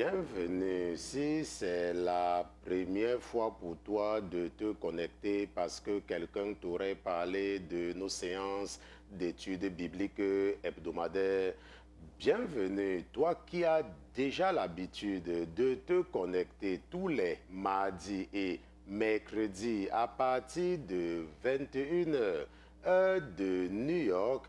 Bienvenue. Si c'est la première fois pour toi de te connecter parce que quelqu'un t'aurait parlé de nos séances d'études bibliques hebdomadaires, bienvenue. Toi qui as déjà l'habitude de te connecter tous les mardis et mercredis à partir de 21 heures, heure de New York.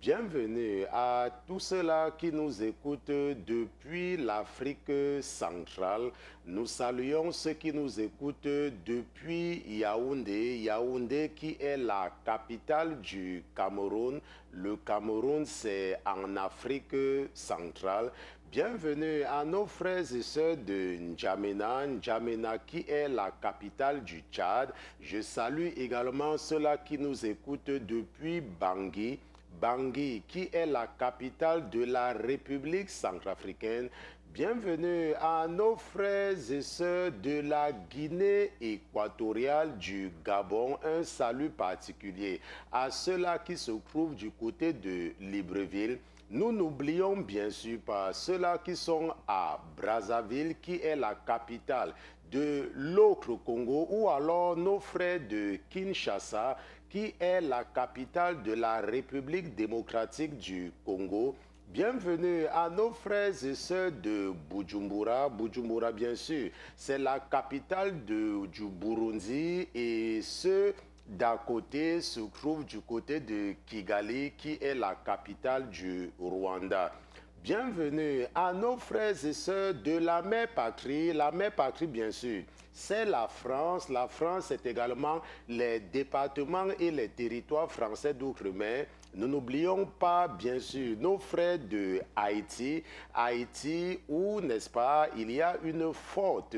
Bienvenue à tous ceux-là qui nous écoutent depuis l'Afrique centrale. Nous saluons ceux qui nous écoutent depuis Yaoundé. Yaoundé qui est la capitale du Cameroun. Le Cameroun, c'est en Afrique centrale. Bienvenue à nos frères et sœurs de N'Djamena. N'Djamena qui est la capitale du Tchad. Je salue également ceux-là qui nous écoutent depuis Bangui. Bangui, qui est la capitale de la République centrafricaine. Bienvenue à nos frères et sœurs de la Guinée équatoriale, du Gabon. Un salut particulier à ceux-là qui se trouvent du côté de Libreville. Nous n'oublions bien sûr pas ceux-là qui sont à Brazzaville, qui est la capitale de l'autre Congo, ou alors nos frères de Kinshasa, qui est la capitale de la République démocratique du Congo. Bienvenue à nos frères et sœurs de Bujumbura. Bujumbura, bien sûr, c'est la capitale du Burundi, et ceux d'à côté se trouvent du côté de Kigali, qui est la capitale du Rwanda. Bienvenue à nos frères et sœurs de la mère patrie. La mère patrie, bien sûr, c'est la France. La France, c'est également les départements et les territoires français d'outre-mer. Nous n'oublions pas, bien sûr, nos frères de Haïti. Haïti, où, n'est-ce pas, il y a une forte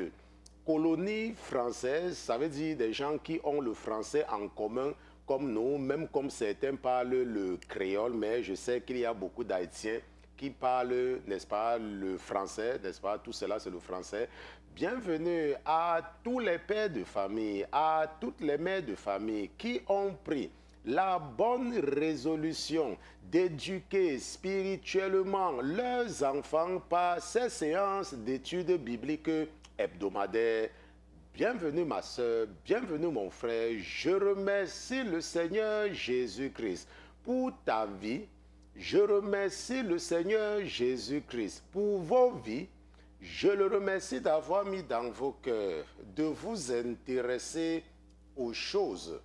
colonie française. Ça veut dire des gens qui ont le français en commun, comme nous, même comme certains parlent le créole, mais je sais qu'il y a beaucoup d'Haïtiens qui parlent, n'est-ce pas, le français, n'est-ce pas, tout cela c'est le français. Bienvenue à tous les pères de famille, à toutes les mères de famille qui ont pris la bonne résolution d'éduquer spirituellement leurs enfants par ces séances d'études bibliques hebdomadaires. Bienvenue ma soeur, bienvenue mon frère. Je remercie le Seigneur Jésus-Christ pour ta vie. Je remercie le Seigneur Jésus-Christ pour vos vies. Je le remercie d'avoir mis dans vos cœurs de vous intéresser aux choses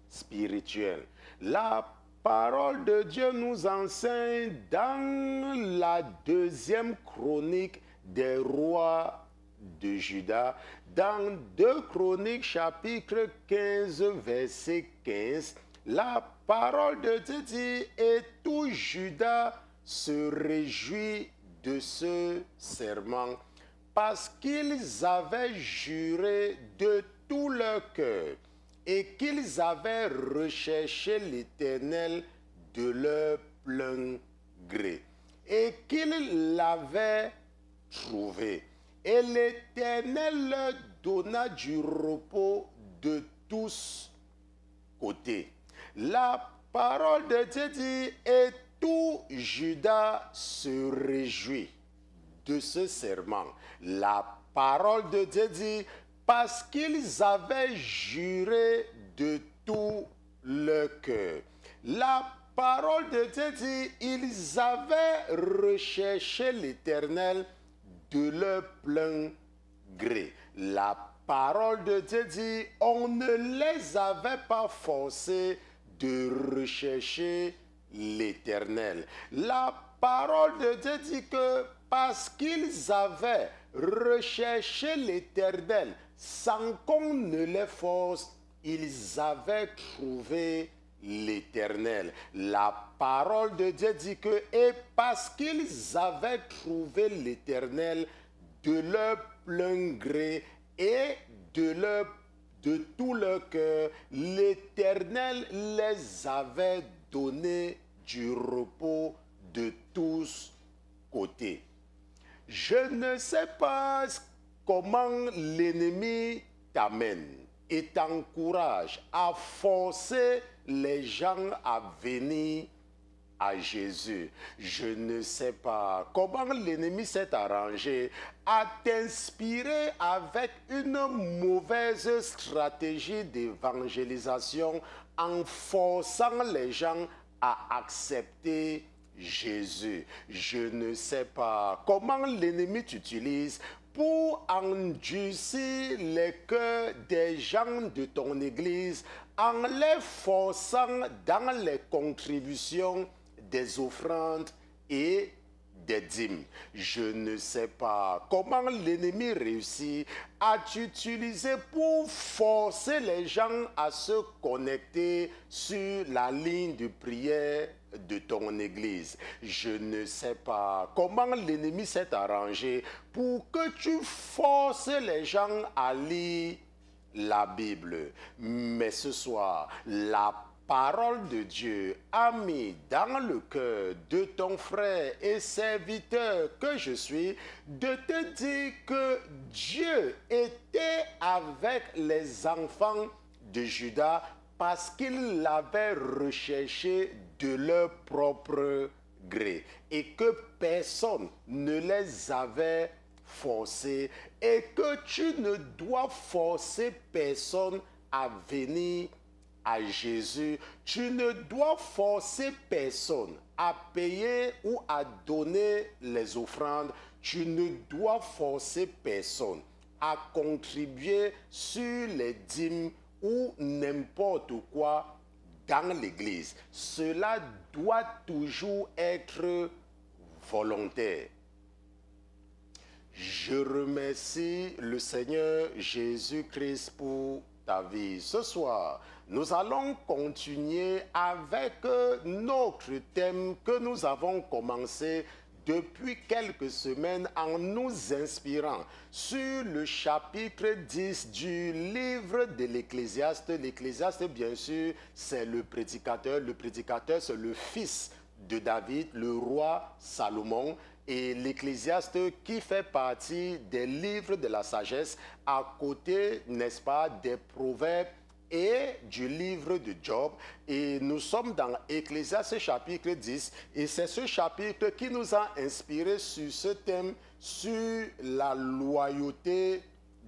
spirituelles. La parole de Dieu nous enseigne dans la deuxième chronique des rois de Juda, dans 2 Chroniques chapitre 15 verset 15, la parole de Dieu dit: et tout Juda se réjouit de ce serment, parce qu'ils avaient juré de tout leur cœur et qu'ils avaient recherché l'Éternel de leur plein gré, et qu'ils l'avaient trouvé. Et l'Éternel leur donna du repos de tous côtés. La parole de Dieu dit: et tout Juda se réjouit de ce serment. La parole de Dieu dit: parce qu'ils avaient juré de tout leur cœur. La parole de Dieu dit: ils avaient recherché l'Éternel de leur plein gré. La parole de Dieu dit: on ne les avait pas forcés de rechercher l'Éternel. La parole de Dieu dit que parce qu'ils avaient recherché l'Éternel sans qu'on ne les force, ils avaient trouvé l'Éternel. La parole de Dieu dit que, et parce qu'ils avaient trouvé l'Éternel de leur plein gré et de tout leur cœur, l'Éternel les avait donné du repos de tous côtés. Je ne sais pas comment l'ennemi t'amène et t'encourage à forcer les gens à venir à Jésus. Je ne sais pas comment l'ennemi s'est arrangé à t'inspirer avec une mauvaise stratégie d'évangélisation en forçant les gens à accepter Jésus. Je ne sais pas comment l'ennemi t'utilise pour endurcir les cœurs des gens de ton église en les forçant dans les contributions des offrandes et des dîmes. Je ne sais pas comment l'ennemi réussit à t'utiliser pour forcer les gens à se connecter sur la ligne de prière de ton église. Je ne sais pas comment l'ennemi s'est arrangé pour que tu forces les gens à lire la Bible. Mais ce soir, la parole de Dieu a mis dans le cœur de ton frère et serviteur que je suis de te dire que Dieu était avec les enfants de Juda parce qu'il l'avait recherché de leur propre gré et que personne ne les avait forcés et que tu ne dois forcer personne à venir à Jésus. Tu ne dois forcer personne à payer ou à donner les offrandes. Tu ne dois forcer personne à contribuer sur les dîmes ou n'importe quoi dans l'église. Cela doit toujours être volontaire. Je remercie le Seigneur Jésus-Christ pour ta vie. Ce soir, nous allons continuer avec notre thème que nous avons commencé depuis quelques semaines en nous inspirant sur le chapitre 10 du livre de l'Ecclésiaste. L'Ecclésiaste, bien sûr, c'est le prédicateur. Le prédicateur, c'est le fils de David, le roi Salomon. Et l'Ecclésiaste qui fait partie des livres de la sagesse à côté, n'est-ce pas, des proverbes et du livre de Job. Et nous sommes dans Ecclésiaste chapitre 10 et c'est ce chapitre qui nous a inspiré sur ce thème, sur la loyauté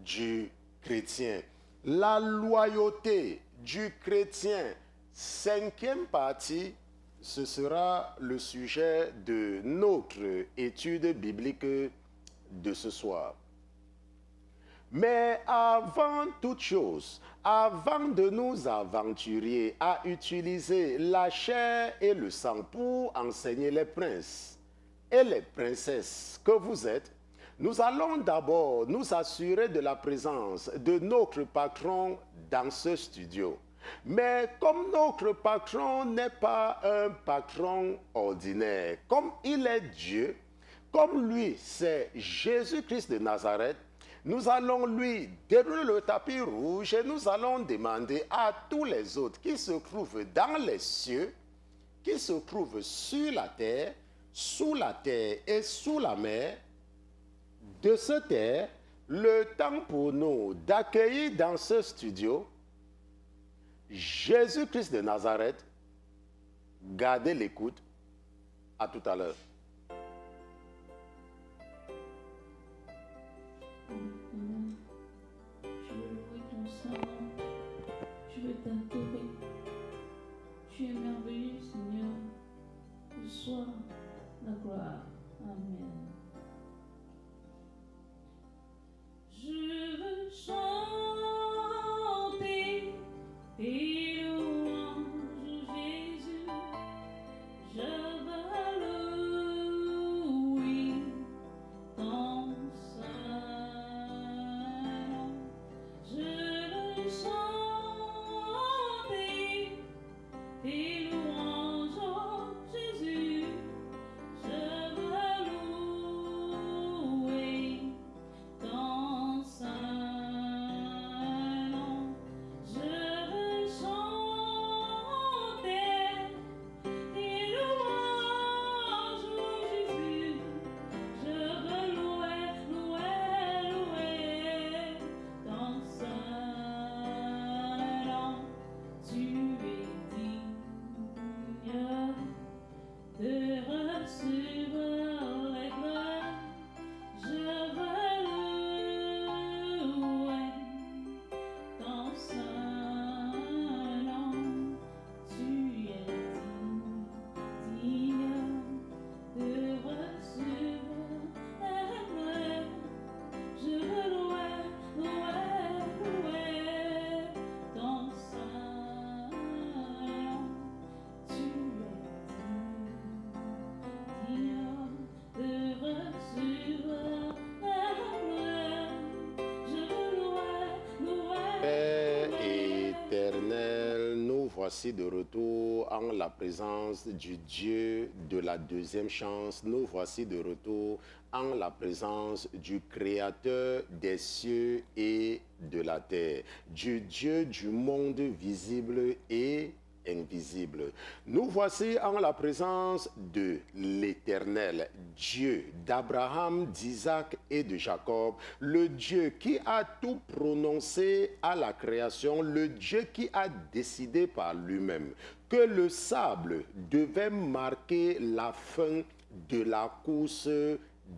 du chrétien. La loyauté du chrétien, 5e partie. Ce sera le sujet de notre étude biblique de ce soir. Mais avant toute chose, avant de nous aventurer à utiliser la chair et le sang pour enseigner les princes et les princesses que vous êtes, nous allons d'abord nous assurer de la présence de notre patron dans ce studio. Mais comme notre patron n'est pas un patron ordinaire, comme il est Dieu, comme lui c'est Jésus-Christ de Nazareth, nous allons lui dérouler le tapis rouge et nous allons demander à tous les autres qui se trouvent dans les cieux, qui se trouvent sur la terre, sous la terre et sous la mer, de se taire le temps pour nous d'accueillir dans ce studio Jésus-Christ de Nazareth. Gardez l'écoute. À tout à l'heure. Je veux louer ton Saint. Je veux t'adorer. Tu es merveilleux, Seigneur. Reçois la gloire. Amen. Je veux chanter tes louanges, Jésus. Je veux louer ton saint nom. Je veux chanter tes louanges, oh Jésus. Je veux louer ton saint nom. Je veux chanter tes louanges, oh Jésus. Je veux louer ton saint voici de retour en la présence du Dieu de la deuxième chance. Nous voici de retour en la présence du Créateur des cieux et de la terre, du Dieu du monde visible et invisible. Nous voici en la présence de l'Éternel, Dieu d'Abraham, d'Isaac et de Jacob, le Dieu qui a tout prononcé à la création, le Dieu qui a décidé par lui-même que le sable devait marquer la fin de la course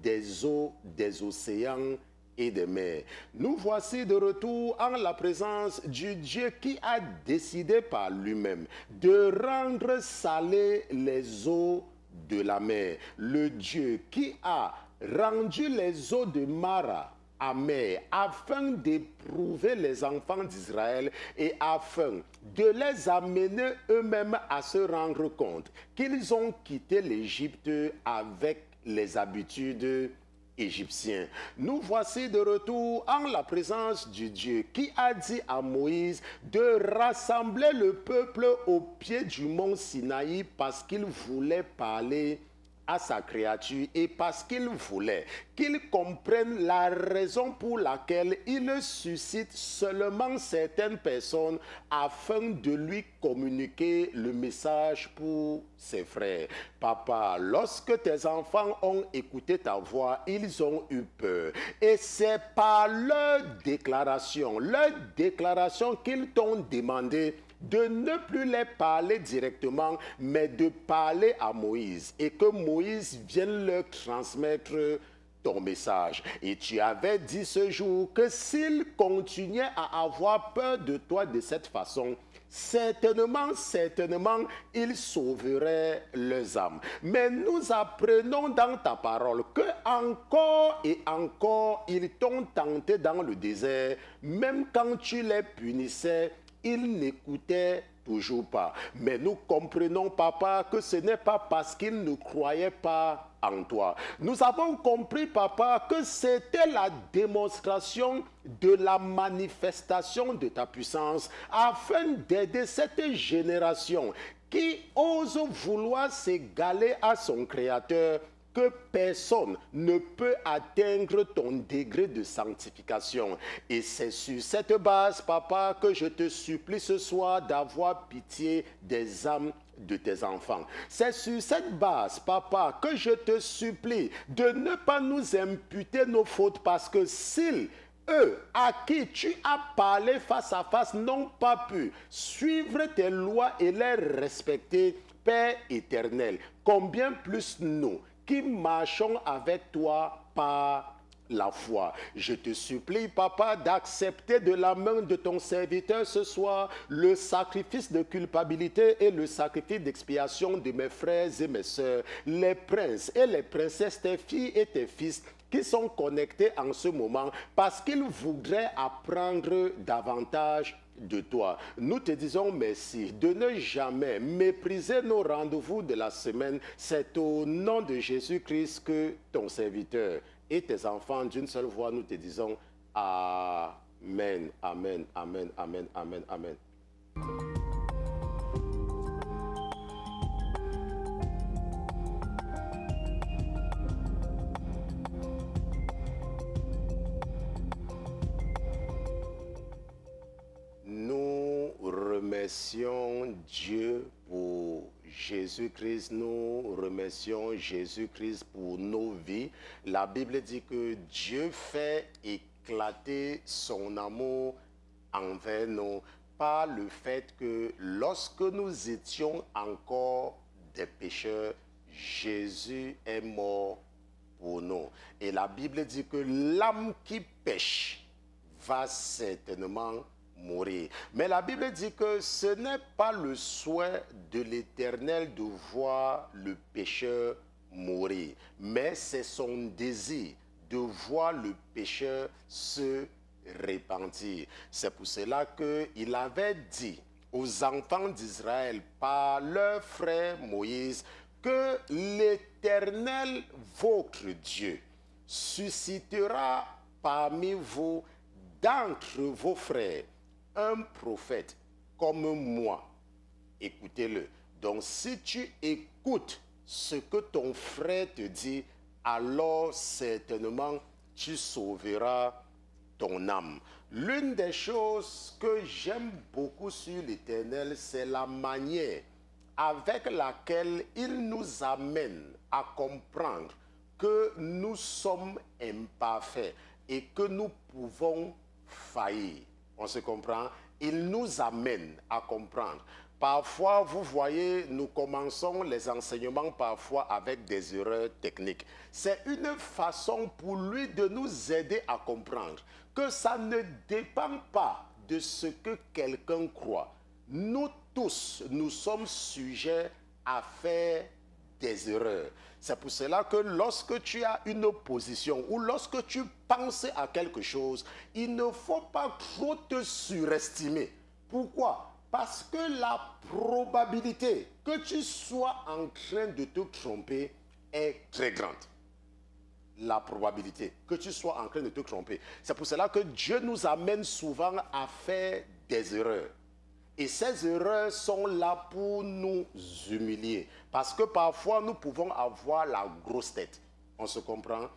des eaux, des océans et des mers. Nous voici de retour en la présence du Dieu qui a décidé par lui-même de rendre salées les eaux de la mer. Le Dieu qui a rendu les eaux de Mara amères afin d'éprouver les enfants d'Israël et afin de les amener eux-mêmes à se rendre compte qu'ils ont quitté l'Égypte avec les habitudes égyptiens. Nous voici de retour en la présence du Dieu qui a dit à Moïse de rassembler le peuple au pied du mont Sinaï parce qu'il voulait parler à sa créature et parce qu'il voulait qu'il comprenne la raison pour laquelle il suscite seulement certaines personnes afin de lui communiquer le message pour ses frères. Papa, lorsque tes enfants ont écouté ta voix, ils ont eu peur. Et c'est par leur déclaration qu'ils t'ont demandé de ne plus les parler directement, mais de parler à Moïse et que Moïse vienne leur transmettre ton message. Et tu avais dit ce jour que s'ils continuaient à avoir peur de toi de cette façon, certainement, ils sauveraient leurs âmes. Mais nous apprenons dans ta parole que encore et encore, ils t'ont tenté dans le désert, même quand tu les punissais, ils n'écoutaient toujours pas. Mais nous comprenons, papa, que ce n'est pas parce qu'ils ne croyaient pas en toi. Nous avons compris, papa, que c'était la démonstration de la manifestation de ta puissance afin d'aider cette génération qui ose vouloir s'égaler à son Créateur, que personne ne peut atteindre ton degré de sanctification. Et c'est sur cette base, papa, que je te supplie ce soir d'avoir pitié des âmes de tes enfants. C'est sur cette base, papa, que je te supplie de ne pas nous imputer nos fautes, parce que s'ils eux à qui tu as parlé face à face n'ont pas pu suivre tes lois et les respecter, Père éternel, combien plus nous qui marchons avec toi par la foi. Je te supplie, papa, d'accepter de la main de ton serviteur ce soir le sacrifice de culpabilité et le sacrifice d'expiation de mes frères et mes sœurs, les princes et les princesses, tes filles et tes fils, qui sont connectés en ce moment parce qu'ils voudraient apprendre davantage de toi. Nous te disons merci de ne jamais mépriser nos rendez-vous de la semaine. C'est au nom de Jésus-Christ que ton serviteur et tes enfants d'une seule voix, nous te disons Amen, Amen, Amen, Amen, Amen, Amen. Nous remercions Dieu pour Jésus-Christ, nous remercions Jésus-Christ pour nos vies. La Bible dit que Dieu fait éclater son amour envers nous par le fait que lorsque nous étions encore des pécheurs, Jésus est mort pour nous. Et la Bible dit que l'âme qui pêche va certainement mourir. Mais la Bible dit que ce n'est pas le souhait de l'Éternel de voir le pécheur mourir, mais c'est son désir de voir le pécheur se repentir. C'est pour cela qu'il avait dit aux enfants d'Israël par leur frère Moïse que l'Éternel, votre Dieu, suscitera parmi vous, d'entre vos frères, un prophète comme moi, écoutez-le. Donc, si tu écoutes ce que ton frère te dit, alors certainement, tu sauveras ton âme. L'une des choses que j'aime beaucoup sur l'Éternel, c'est la manière avec laquelle il nous amène à comprendre que nous sommes imparfaits et que nous pouvons faillir. On se comprend? Il nous amène à comprendre. Parfois, vous voyez, nous commençons les enseignements parfois avec des erreurs techniques. C'est une façon pour lui de nous aider à comprendre que ça ne dépend pas de ce que quelqu'un croit. Nous tous, nous sommes sujets à faire des erreurs. C'est pour cela que lorsque tu as une position ou lorsque tu penses à quelque chose, il ne faut pas trop te surestimer. Pourquoi? Parce que la probabilité que tu sois en train de te tromper est très grande. La probabilité que tu sois en train de te tromper. C'est pour cela que Dieu nous amène souvent à faire des erreurs. Et ces erreurs sont là pour nous humilier. Parce que parfois, nous pouvons avoir la grosse tête. On se comprend?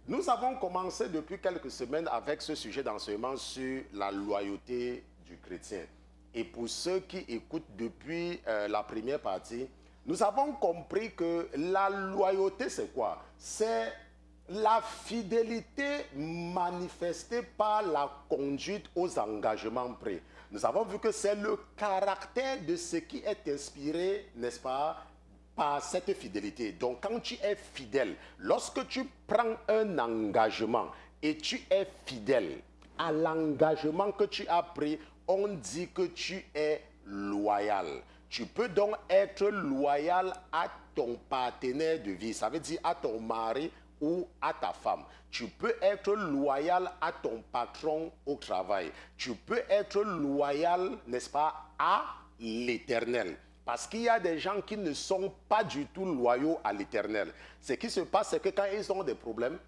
Nous avons commencé depuis quelques semaines avec ce sujet d'enseignement sur la loyauté du chrétien. Et pour ceux qui écoutent depuis la première partie, nous avons compris que la loyauté, c'est quoi? C'est la fidélité manifestée par la conduite aux engagements pris. Nous avons vu que c'est le caractère de ce qui est inspiré, n'est-ce pas, par cette fidélité. Donc, quand tu es fidèle, lorsque tu prends un engagement et tu es fidèle à l'engagement que tu as pris, on dit que tu es loyal. Tu peux donc être loyal à ton partenaire de vie. Ça veut dire à ton mari ou à ta femme. Tu peux être loyal à ton patron au travail. Tu peux être loyal, n'est-ce pas, à l'Éternel. Parce qu'il y a des gens qui ne sont pas du tout loyaux à l'Éternel. Ce qui se passe, c'est que quand ils ont des problèmes,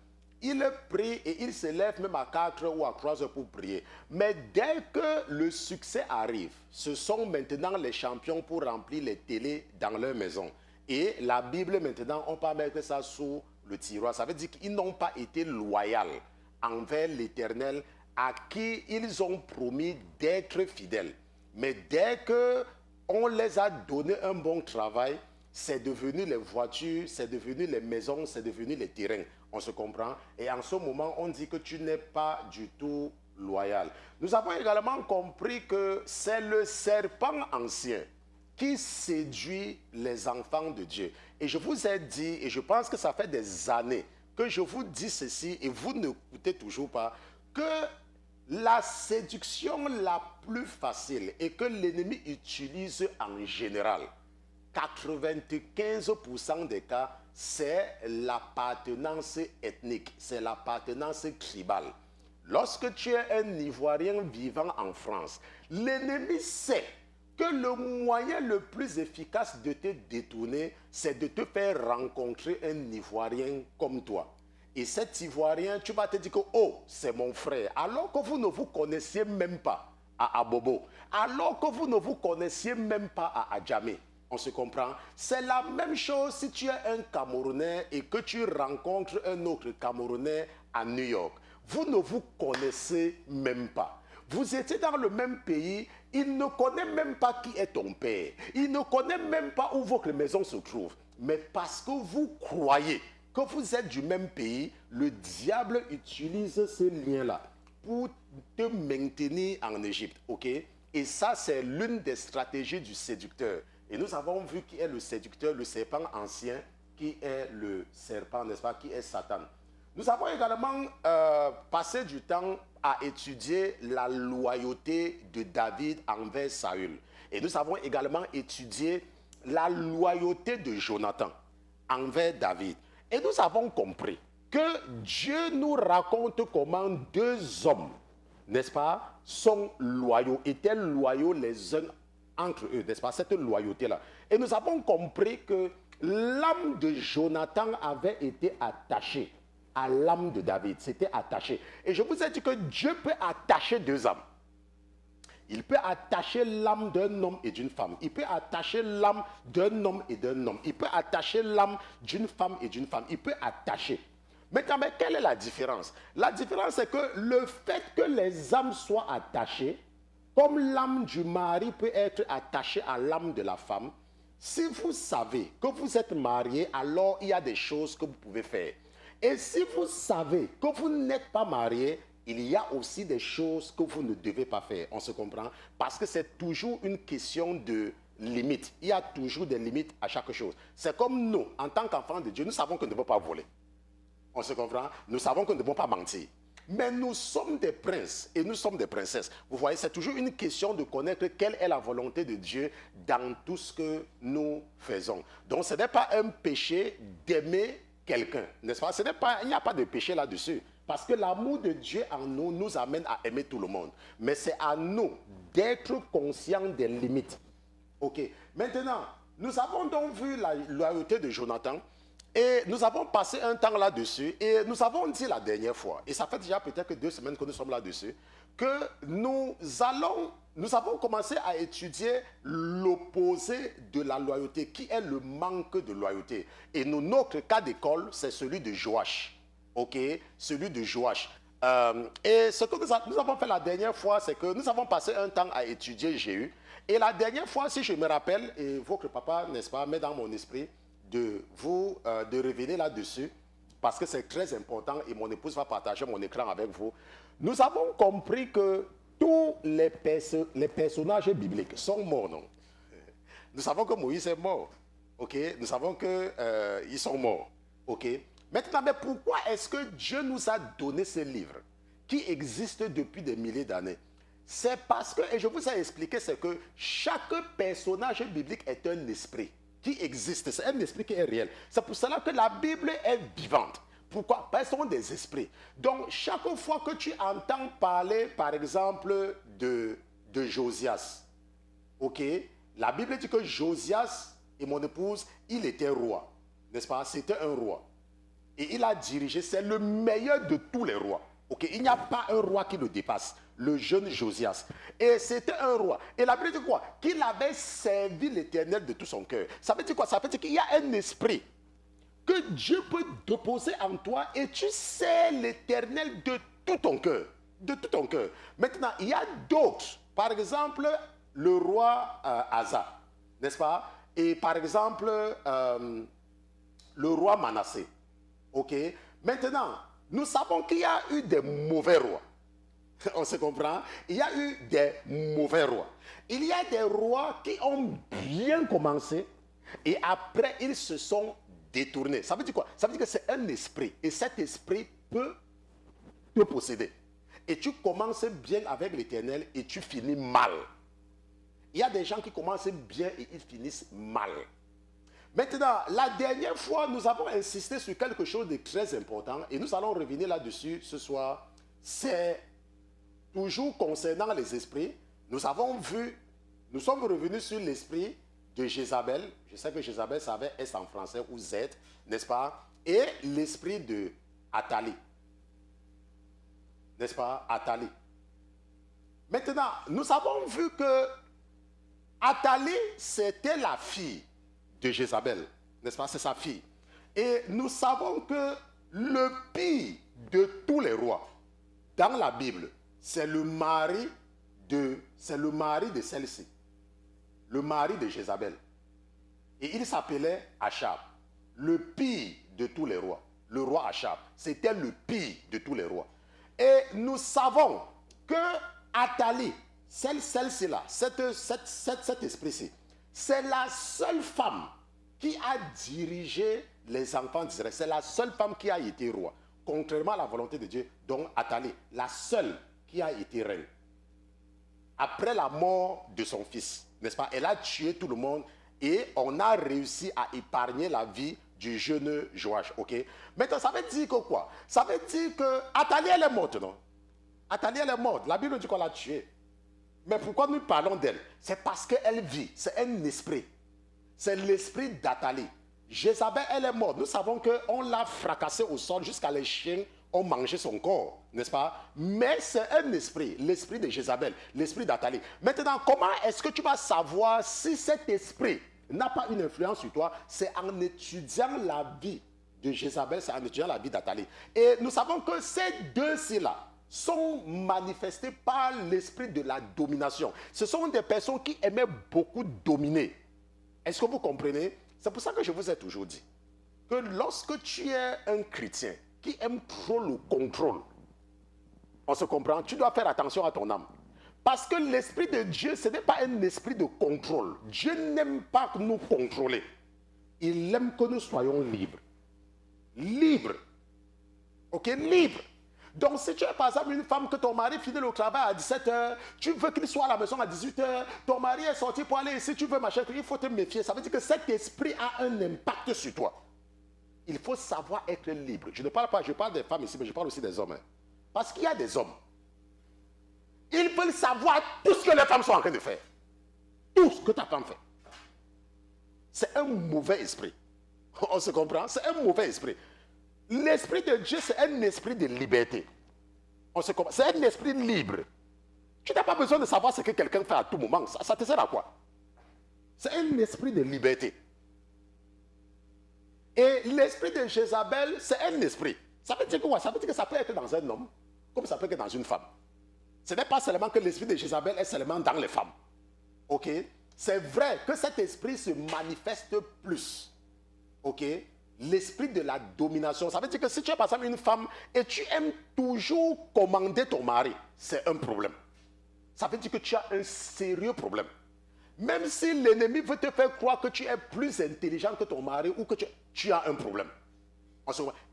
ils prient et ils se lèvent même à 4 ou à 3 heures pour prier. Mais dès que le succès arrive, ce sont maintenant les champions pour remplir les télés dans leur maison. Et la Bible, maintenant, on peut mettre ça sous le tiroir. Ça veut dire qu'ils n'ont pas été loyaux envers l'Éternel à qui ils ont promis d'être fidèles. Mais dès qu'on les a donné un bon travail, c'est devenu les voitures, c'est devenu les maisons, c'est devenu les terrains. On se comprend? Et en ce moment, on dit que tu n'es pas du tout loyal. Nous avons également compris que c'est le serpent ancien qui séduit les enfants de Dieu. Et je vous ai dit, et je pense que ça fait des années que je vous dis ceci, et vous n'écoutez toujours pas, que la séduction la plus facile et que l'ennemi utilise en général, 95% des cas, c'est l'appartenance ethnique, c'est l'appartenance tribale. Lorsque tu es un Ivoirien vivant en France, l'ennemi sait que le moyen le plus efficace de te détourner, c'est de te faire rencontrer un Ivoirien comme toi. Et cet Ivoirien, tu vas te dire que, oh, c'est mon frère, alors que vous ne vous connaissiez même pas à Abobo, alors que vous ne vous connaissiez même pas à Adjamé. On se comprend? C'est la même chose si tu es un Camerounais et que tu rencontres un autre Camerounais à New York. Vous ne vous connaissez même pas. Vous étiez dans le même pays, il ne connaît même pas qui est ton père. Il ne connaît même pas où votre maison se trouve. Mais parce que vous croyez que vous êtes du même pays, le diable utilise ce lien-là pour te maintenir en Égypte. Ok? Et ça, c'est l'une des stratégies du séducteur. Et nous avons vu qui est le séducteur, le serpent ancien, qui est le serpent, n'est-ce pas, qui est Satan. Nous avons également passé du temps à étudier la loyauté de David envers Saül. Et nous avons également étudié la loyauté de Jonathan envers David. Et nous avons compris que Dieu nous raconte comment deux hommes, n'est-ce pas, sont loyaux, étaient loyaux les uns entre eux, n'est-ce pas, cette loyauté-là. Et nous avons compris que l'âme de Jonathan avait été attachée à l'âme de David, c'était attaché. Et je vous ai dit que Dieu peut attacher deux âmes. Il peut attacher l'âme d'un homme et d'une femme. Il peut attacher l'âme d'un homme et d'un homme. Il peut attacher l'âme d'une femme et d'une femme. Il peut attacher. Maintenant, mais quelle est la différence? La différence, c'est que le fait que les âmes soient attachées, comme l'âme du mari peut être attachée à l'âme de la femme, si vous savez que vous êtes marié, alors il y a des choses que vous pouvez faire. Et si vous savez que vous n'êtes pas marié, il y a aussi des choses que vous ne devez pas faire. On se comprend? Parce que c'est toujours une question de limite. Il y a toujours des limites à chaque chose. C'est comme nous, en tant qu'enfants de Dieu, nous savons que nous ne devons pas voler. On se comprend? Nous savons que nous ne devons pas mentir. Mais nous sommes des princes et nous sommes des princesses. Vous voyez, c'est toujours une question de connaître quelle est la volonté de Dieu dans tout ce que nous faisons. Donc, ce n'est pas un péché d'aimer quelqu'un, n'est-ce pas? Il n'y a pas de péché là-dessus. Parce que l'amour de Dieu en nous nous amène à aimer tout le monde. Mais c'est à nous d'être conscients des limites. OK. Maintenant, nous avons donc vu la loyauté de Jonathan. Et nous avons passé un temps là-dessus et nous avons dit la dernière fois, et ça fait déjà peut-être que 2 semaines que nous sommes là-dessus, que nous avons commencé à étudier l'opposé de la loyauté, qui est le manque de loyauté. Et notre cas d'école, c'est celui de Joach. OK? Celui de Joach. Et ce que nous avons fait la dernière fois, c'est que nous avons passé un temps à étudier Jéhu. Et la dernière fois, si je me rappelle, et votre papa, n'est-ce pas, met dans mon esprit, de revenir là-dessus, parce que c'est très important et mon épouse va partager mon écran avec vous. Nous avons compris que tous les personnages bibliques sont morts, non? Nous savons que Moïse est mort, ok? Nous savons qu'ils sont morts, ok? Maintenant, mais pourquoi est-ce que Dieu nous a donné ce livre qui existe depuis des milliers d'années? C'est parce que, et je vous ai expliqué, c'est que chaque personnage biblique est un esprit qui existe, c'est un esprit qui est réel. C'est pour cela que la Bible est vivante. Pourquoi? Parce qu'ils sont des esprits. Donc, chaque fois que tu entends parler, par exemple, de Josias, ok? La Bible dit que Josias et mon épouse, il était roi, n'est-ce pas? C'était un roi. Et il a dirigé, c'est le meilleur de tous les rois. Ok, il n'y a pas un roi qui le dépasse, le jeune Josias. Et c'était un roi. Et la Bible dit quoi? Qu'il avait servi l'Éternel de tout son cœur. Ça veut dire quoi? Ça veut dire qu'il y a un esprit que Dieu peut déposer en toi et tu sais l'Éternel de tout ton cœur. De tout ton cœur. Maintenant, il y a d'autres. Par exemple, le roi Asa, n'est-ce pas? Et par exemple, le roi Manassé. Ok? Maintenant, nous savons qu'il y a eu des mauvais rois. On se comprend? Il y a eu des mauvais rois. Il y a des rois qui ont bien commencé et après ils se sont détournés. Ça veut dire quoi? Ça veut dire que c'est un esprit et cet esprit peut te posséder. Et tu commences bien avec l'Éternel et tu finis mal. Il y a des gens qui commencent bien et ils finissent mal. Maintenant, la dernière fois, nous avons insisté sur quelque chose de très important et nous allons revenir là-dessus ce soir. C'est toujours concernant les esprits. Nous sommes revenus sur l'esprit de Jézabel. Je sais que Jézabel, ça avait S en français ou Z, n'est-ce pas? Et l'esprit de Athalie. N'est-ce pas? Athalie. Maintenant, nous avons vu que Athalie, c'était la fille de Jézabel, n'est-ce pas? C'est sa fille. Et nous savons que le pire de tous les rois dans la Bible, c'est le mari de celle-ci, le mari de Jézabel. Et il s'appelait Achab, le pire de tous les rois. Le roi Achab, c'était le pire de tous les rois. Et nous savons que Athalie, celle-ci là, cet esprit-ci, c'est la seule femme qui a dirigé les enfants d'Israël. C'est la seule femme qui a été roi. Contrairement à la volonté de Dieu, donc Athalie, la seule qui a été reine. Après la mort de son fils, n'est-ce pas? Elle a tué tout le monde et on a réussi à épargner la vie du jeune Joach. Ok? Maintenant, ça veut dire que quoi? Ça veut dire que Athalie, elle est morte, non? Athalie, elle est morte. La Bible dit qu'on l'a tuée. Mais pourquoi nous parlons d'elle? C'est parce qu'elle vit. C'est un esprit. C'est l'esprit d'Athalie. Jézabel, elle est morte. Nous savons qu'on l'a fracassée au sol jusqu'à les chiens ont mangé son corps, n'est-ce pas? Mais c'est un esprit, l'esprit de Jézabel, l'esprit d'Athalie. Maintenant, comment est-ce que tu vas savoir si cet esprit n'a pas une influence sur toi? C'est en étudiant la vie de Jézabel, c'est en étudiant la vie d'Athalie. Et nous savons que ces deux-ci-là sont manifestés par l'esprit de la domination. Ce sont des personnes qui aimaient beaucoup dominer. Est-ce que vous comprenez? C'est pour ça que je vous ai toujours dit que lorsque tu es un chrétien qui aime trop le contrôle, on se comprend, tu dois faire attention à ton âme. Parce que l'esprit de Dieu, ce n'est pas un esprit de contrôle. Dieu n'aime pas nous contrôler. Il aime que nous soyons libres. Libres. Ok, libres. Donc, si tu es par exemple une femme que ton mari finit le travail à 17h, tu veux qu'il soit à la maison à 18h, ton mari est sorti pour aller ici, tu veux machin, il faut te méfier. Ça veut dire que cet esprit a un impact sur toi. Il faut savoir être libre. Je ne parle pas, je parle des femmes ici, mais je parle aussi des hommes. Hein. Parce qu'il y a des hommes. Ils veulent savoir tout ce que les femmes sont en train de faire. Tout ce que ta femme fait. C'est un mauvais esprit. On se comprend? C'est un mauvais esprit. L'esprit de Dieu, c'est un esprit de liberté. On se comprend? C'est un esprit libre. Tu n'as pas besoin de savoir ce que quelqu'un fait à tout moment. Ça te sert à quoi? C'est un esprit de liberté. Et l'esprit de Jézabel, c'est un esprit. Ça veut dire quoi? Ça veut dire que ça peut être dans un homme, comme ça peut être dans une femme. Ce n'est pas seulement que l'esprit de Jézabel est seulement dans les femmes. Ok? C'est vrai que cet esprit se manifeste plus. Ok? L'esprit de la domination. Ça veut dire que si tu es par exemple une femme et tu aimes toujours commander ton mari, c'est un problème. Ça veut dire que tu as un sérieux problème. Même si l'ennemi veut te faire croire que tu es plus intelligent que ton mari ou que tu as un problème.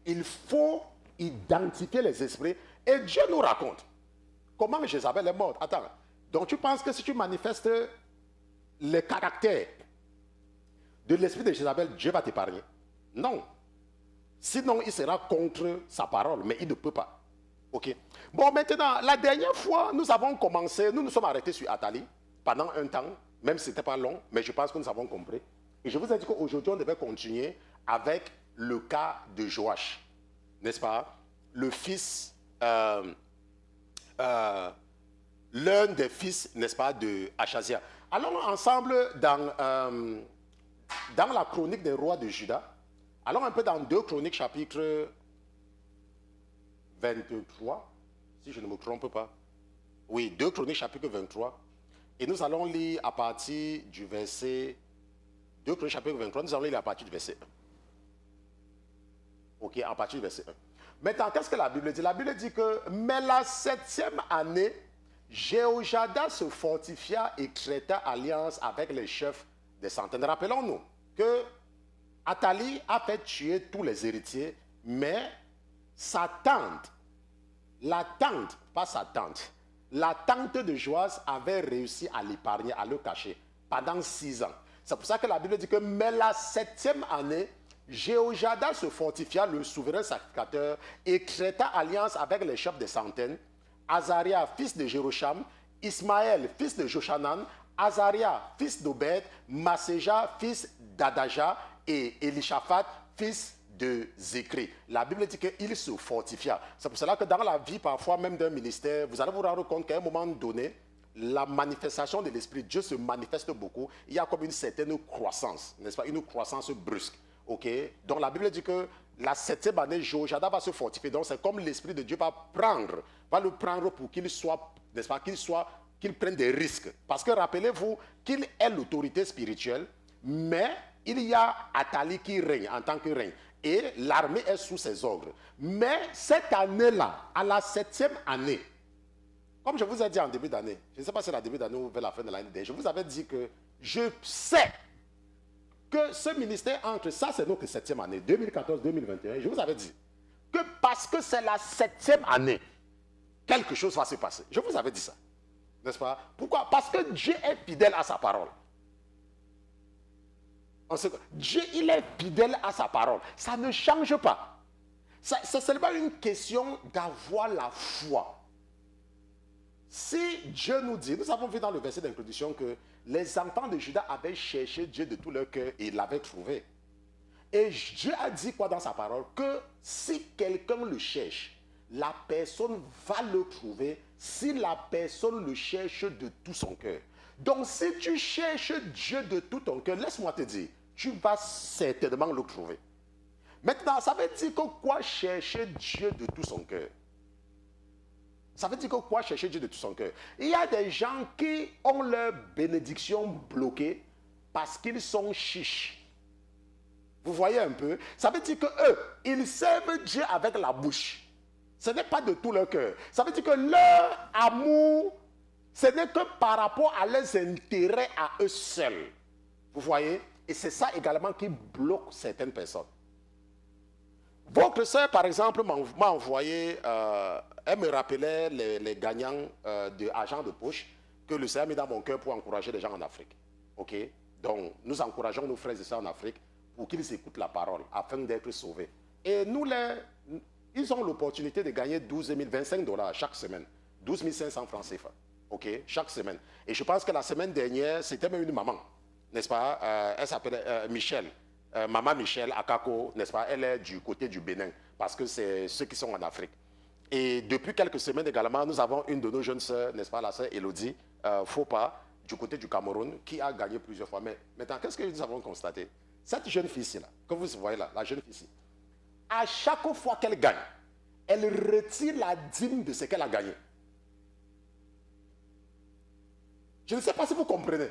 Il faut identifier les esprits. Et Dieu nous raconte comment Jézabel est morte. Attends, donc tu penses que si tu manifestes le caractère de l'esprit de Jézabel, Dieu va t'épargner? Non. Sinon, il sera contre sa parole, mais il ne peut pas. Ok. Bon, maintenant, la dernière fois, nous avons commencé, nous nous sommes arrêtés sur Athalie pendant un temps, même si ce n'était pas long, mais je pense que nous avons compris. Et je vous ai dit qu'aujourd'hui, on devait continuer avec le cas de Joach, n'est-ce pas? Le fils, l'un des fils, n'est-ce pas, de Achazia. Allons ensemble dans la chronique des rois de Juda. Allons un peu dans 2 Chroniques chapitre 23, si je ne me trompe pas. Oui, 2 Chroniques chapitre 23. Et nous allons lire à partir du verset 2 Chroniques chapitre 23, nous allons lire à partir du verset 1. Ok, à partir du verset 1. Maintenant, qu'est-ce que la Bible dit? La Bible dit que, mais la 7e année, Jéhoiada se fortifia et traita alliance avec les chefs des centaines. Rappelons-nous que Athalie a fait tuer tous les héritiers, mais sa tante, la tante, pas sa tante, la tante de Joas avait réussi à l'épargner, à le cacher pendant 6 ans. C'est pour ça que la Bible dit que, mais la 7e année, Jéhoiada se fortifia, le souverain sacrificateur, et traita alliance avec les chefs des centaines, Azaria, fils de Jérocham, Ismaël, fils de Joshanan, Azaria, fils d'Obed, Maséja, fils d'Adaja, et Elishaphat, fils de Zécri. La Bible dit qu'il se fortifia. C'est pour cela que dans la vie, parfois même d'un ministère, vous allez vous rendre compte qu'à un moment donné, la manifestation de l'Esprit, Dieu se manifeste beaucoup. Il y a comme une certaine croissance, n'est-ce pas? Une croissance brusque. Ok? Donc la Bible dit que la 7e année, Jéhoiada va se fortifier. Donc c'est comme l'Esprit de Dieu va le prendre pour qu'il soit, n'est-ce pas? Qu'il prenne des risques. Parce que rappelez-vous qu'il est l'autorité spirituelle, mais il y a Athalie qui règne en tant que règne. Et l'armée est sous ses ordres. Mais cette année-là, à la 7e année, comme je vous ai dit en début d'année, je ne sais pas si c'est la début d'année ou vers la fin de l'année, je vous avais dit que je sais que ce ministère entre, ça c'est notre 7e année, 2014-2021, je vous avais dit que parce que c'est la 7e année, quelque chose va se passer. Je vous avais dit ça. N'est-ce pas? Pourquoi? Parce que Dieu est fidèle à sa parole. Dieu, il est fidèle à sa parole. Ça ne change pas. C'est seulement une question d'avoir la foi. Si Dieu nous dit, nous avons vu dans le verset d'introduction que les enfants de Juda avaient cherché Dieu de tout leur cœur et ils l'avaient trouvé. Et Dieu a dit quoi dans sa parole? Que si quelqu'un le cherche, la personne va le trouver si la personne le cherche de tout son cœur. Donc, si tu cherches Dieu de tout ton cœur, laisse-moi te dire, tu vas certainement le trouver. Maintenant, ça veut dire que quoi chercher Dieu de tout son cœur? Ça veut dire que quoi chercher Dieu de tout son cœur? Il y a des gens qui ont leur bénédiction bloquée parce qu'ils sont chiches. Vous voyez un peu? Ça veut dire que eux, ils servent Dieu avec la bouche. Ce n'est pas de tout leur cœur. Ça veut dire que leur amour, ce n'est que par rapport à leurs intérêts à eux seuls. Vous voyez? Et c'est ça également qui bloque certaines personnes. Votre soeur, par exemple, m'a envoyé, elle me rappelait les gagnants de Agents de poche que le Seigneur a mis dans mon cœur pour encourager les gens en Afrique. OK? Donc, nous encourageons nos frères et sœurs en Afrique pour qu'ils écoutent la parole afin d'être sauvés. Et ils ont l'opportunité de gagner 12 000, 25 $ chaque semaine. 12 500 francs CFA. OK? Chaque semaine. Et je pense que la semaine dernière, c'était même une maman. N'est-ce pas? Elle s'appelle Michel. Maman Michel Akako, n'est-ce pas? Elle est du côté du Bénin, parce que c'est ceux qui sont en Afrique. Et depuis quelques semaines également, nous avons une de nos jeunes sœurs, n'est-ce pas, la sœur Elodie Fopa, du côté du Cameroun, qui a gagné plusieurs fois. Mais maintenant, qu'est-ce que nous avons constaté? Cette jeune fille-ci, là, que vous voyez là, la jeune fille-ci, à chaque fois qu'elle gagne, elle retire la dîme de ce qu'elle a gagné. Je ne sais pas si vous comprenez.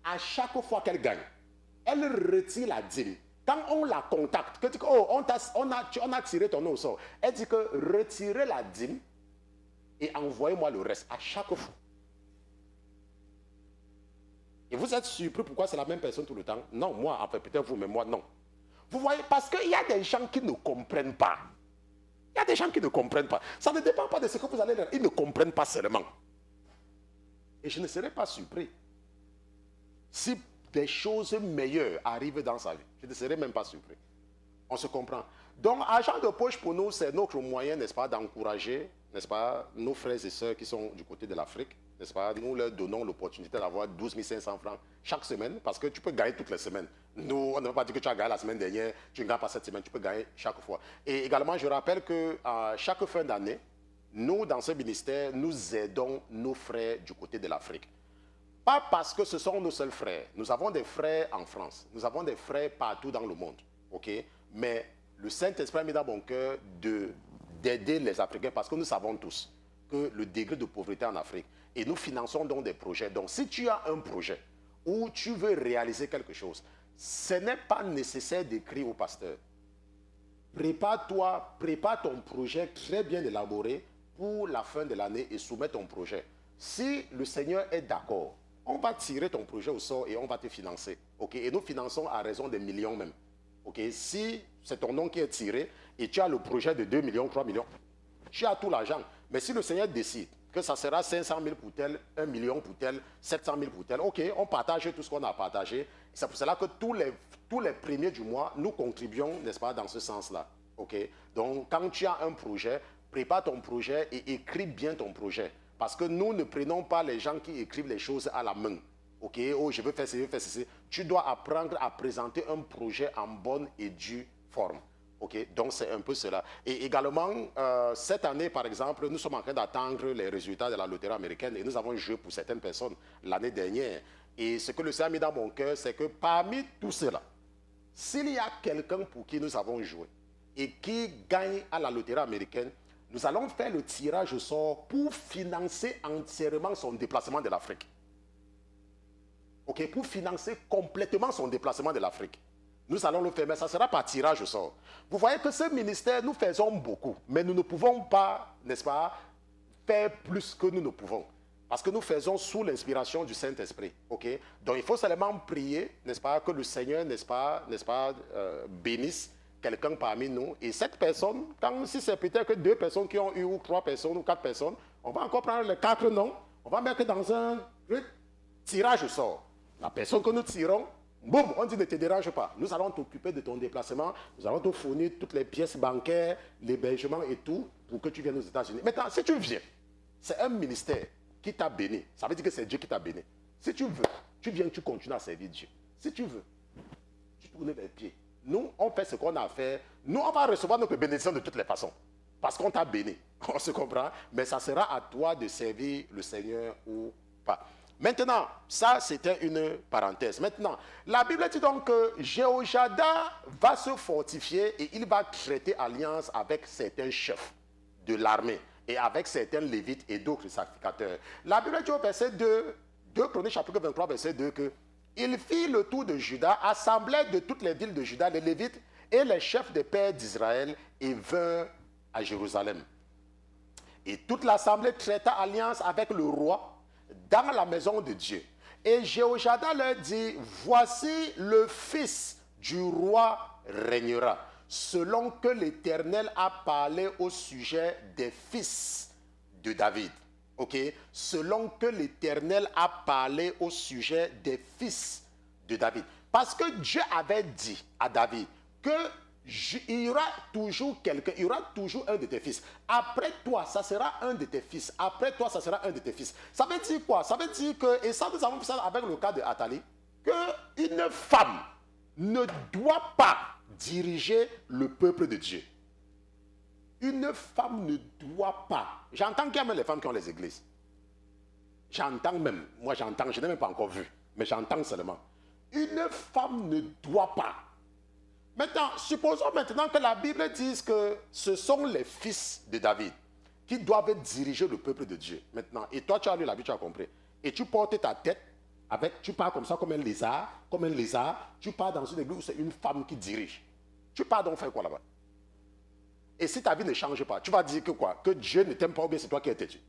À chaque fois qu'elle gagne, elle retire la dîme. Quand on la contacte, que dit que, oh, on a tiré ton nom au sort, elle dit que retirez la dîme et envoyez-moi le reste à chaque fois. Et vous êtes surpris pourquoi c'est la même personne tout le temps? Non, moi, enfin peut-être vous, mais moi, non. Vous voyez, parce qu'il y a des gens qui ne comprennent pas. Il y a des gens qui ne comprennent pas. Ça ne dépend pas de ce que vous allez leur dire. Ils ne comprennent pas seulement. Et je ne serais pas surpris si des choses meilleures arrivent dans sa vie. Je ne serais même pas surpris. On se comprend. Donc, Agent de poche pour nous, c'est notre moyen, n'est-ce pas, d'encourager, n'est-ce pas, nos frères et sœurs qui sont du côté de l'Afrique, n'est-ce pas. Nous leur donnons l'opportunité d'avoir 12 500 francs chaque semaine, parce que tu peux gagner toutes les semaines. Nous, on ne va pas dire que tu as gagné la semaine dernière, tu ne gagnes pas cette semaine, tu peux gagner chaque fois. Et également, je rappelle que chaque fin d'année, nous, dans ce ministère, nous aidons nos frères du côté de l'Afrique. Pas parce que ce sont nos seuls frères. Nous avons des frères en France. Nous avons des frères partout dans le monde. OK? Mais le Saint-Esprit a mis dans mon cœur d'aider les Africains parce que nous savons tous que le degré de pauvreté en Afrique. Et nous finançons donc des projets. Donc, si tu as un projet où tu veux réaliser quelque chose, ce n'est pas nécessaire d'écrire au pasteur. Prépare-toi, prépare ton projet très bien élaboré pour la fin de l'année et soumets ton projet. Si le Seigneur est d'accord, on va tirer ton projet au sort et on va te financer. Okay? Et nous finançons à raison des millions même. Okay? Si c'est ton nom qui est tiré et tu as le projet de 2 millions, 3 millions, tu as tout l'argent. Mais si le Seigneur décide que ça sera 500 000 pour tel, 1 million pour tel, 700 000 pour tel, ok, on partage tout ce qu'on a partagé. C'est pour cela que tous les premiers du mois, nous contribuons, n'est-ce pas, dans ce sens-là. Okay? Donc, quand tu as un projet, prépare ton projet et écris bien ton projet. Parce que nous ne prenons pas les gens qui écrivent les choses à la main. Ok, oh, je veux faire ceci, je veux faire ceci. Tu dois apprendre à présenter un projet en bonne et due forme. Ok, donc c'est un peu cela. Et également, cette année, par exemple, nous sommes en train d'attendre les résultats de la loterie américaine et nous avons joué pour certaines personnes l'année dernière. Et ce que le Seigneur a mis dans mon cœur, c'est que parmi tout cela, s'il y a quelqu'un pour qui nous avons joué et qui gagne à la loterie américaine, nous allons faire le tirage au sort pour financer entièrement son déplacement de l'Afrique. Ok, pour financer complètement son déplacement de l'Afrique. Nous allons le faire, mais ça sera par tirage au sort. Vous voyez que ce ministère, nous faisons beaucoup, mais nous ne pouvons pas, n'est-ce pas, faire plus que nous ne pouvons. Parce que nous faisons sous l'inspiration du Saint-Esprit. Ok, donc il faut seulement prier, n'est-ce pas, que le Seigneur, n'est-ce pas, bénisse quelqu'un parmi nous, et cette personne, si c'est peut-être que 2 personnes qui ont eu, ou 3 personnes, ou 4 personnes, on va encore prendre les 4 noms, on va mettre dans un tirage au sort. La personne que nous tirons, boum, on dit ne te dérange pas. Nous allons t'occuper de ton déplacement, nous allons te fournir toutes les pièces bancaires, l'hébergement et tout, pour que tu viennes aux États-Unis. Maintenant, si tu viens, c'est un ministère qui t'a béni. Ça veut dire que c'est Dieu qui t'a béni. Si tu veux, tu viens, tu continues à servir Dieu. Si tu veux, tu tournes les pieds. Nous, on fait ce qu'on a à faire. Nous, on va recevoir notre bénédiction de toutes les façons. parce qu'on t'a béni. On se comprend? Mais ça sera à toi de servir le Seigneur ou pas. Maintenant, ça c'était une parenthèse. Maintenant, la Bible dit donc que Jéhoiada va se fortifier et il va traiter alliance avec certains chefs de l'armée et avec certains lévites et d'autres sacrificateurs. La Bible dit au verset 2, 2 Chroniques chapitre 23, verset 2, que il fit le tour de Juda, assemblait de toutes les villes de Juda les lévites et les chefs des pères d'Israël et vint à Jérusalem. Et toute l'assemblée traita alliance avec le roi dans la maison de Dieu. Et Jéhoiada leur dit, voici le fils du roi régnera, selon que l'Éternel a parlé au sujet des fils de David. Ok? Selon que l'Éternel a parlé au sujet des fils de David. Parce que Dieu avait dit à David que il y aura toujours quelqu'un, il y aura toujours un de tes fils. Après toi, ça sera un de tes fils. Après toi, ça sera un de tes fils. Ça veut dire quoi? Ça veut dire que, et ça nous avons vu ça avec le cas de Athalie, qu'une femme ne doit pas diriger le peuple de Dieu. Une femme ne doit pas. J'entends qu'il y a même les femmes qui ont les églises. J'entends même. Moi, j'entends. Je n'ai même pas encore vu. Mais j'entends seulement. Une femme ne doit pas. Maintenant, supposons maintenant que la Bible dise que ce sont les fils de David qui doivent diriger le peuple de Dieu. Maintenant, et toi, tu as lu la Bible, tu as compris. Et tu portes ta tête, tu pars comme ça, comme un lézard, tu pars dans une église où c'est une femme qui dirige. Tu pars donc faire quoi là-bas? Et si ta vie ne change pas, tu vas dire que quoi? Que Dieu ne t'aime pas ou bien c'est toi qui es têtu.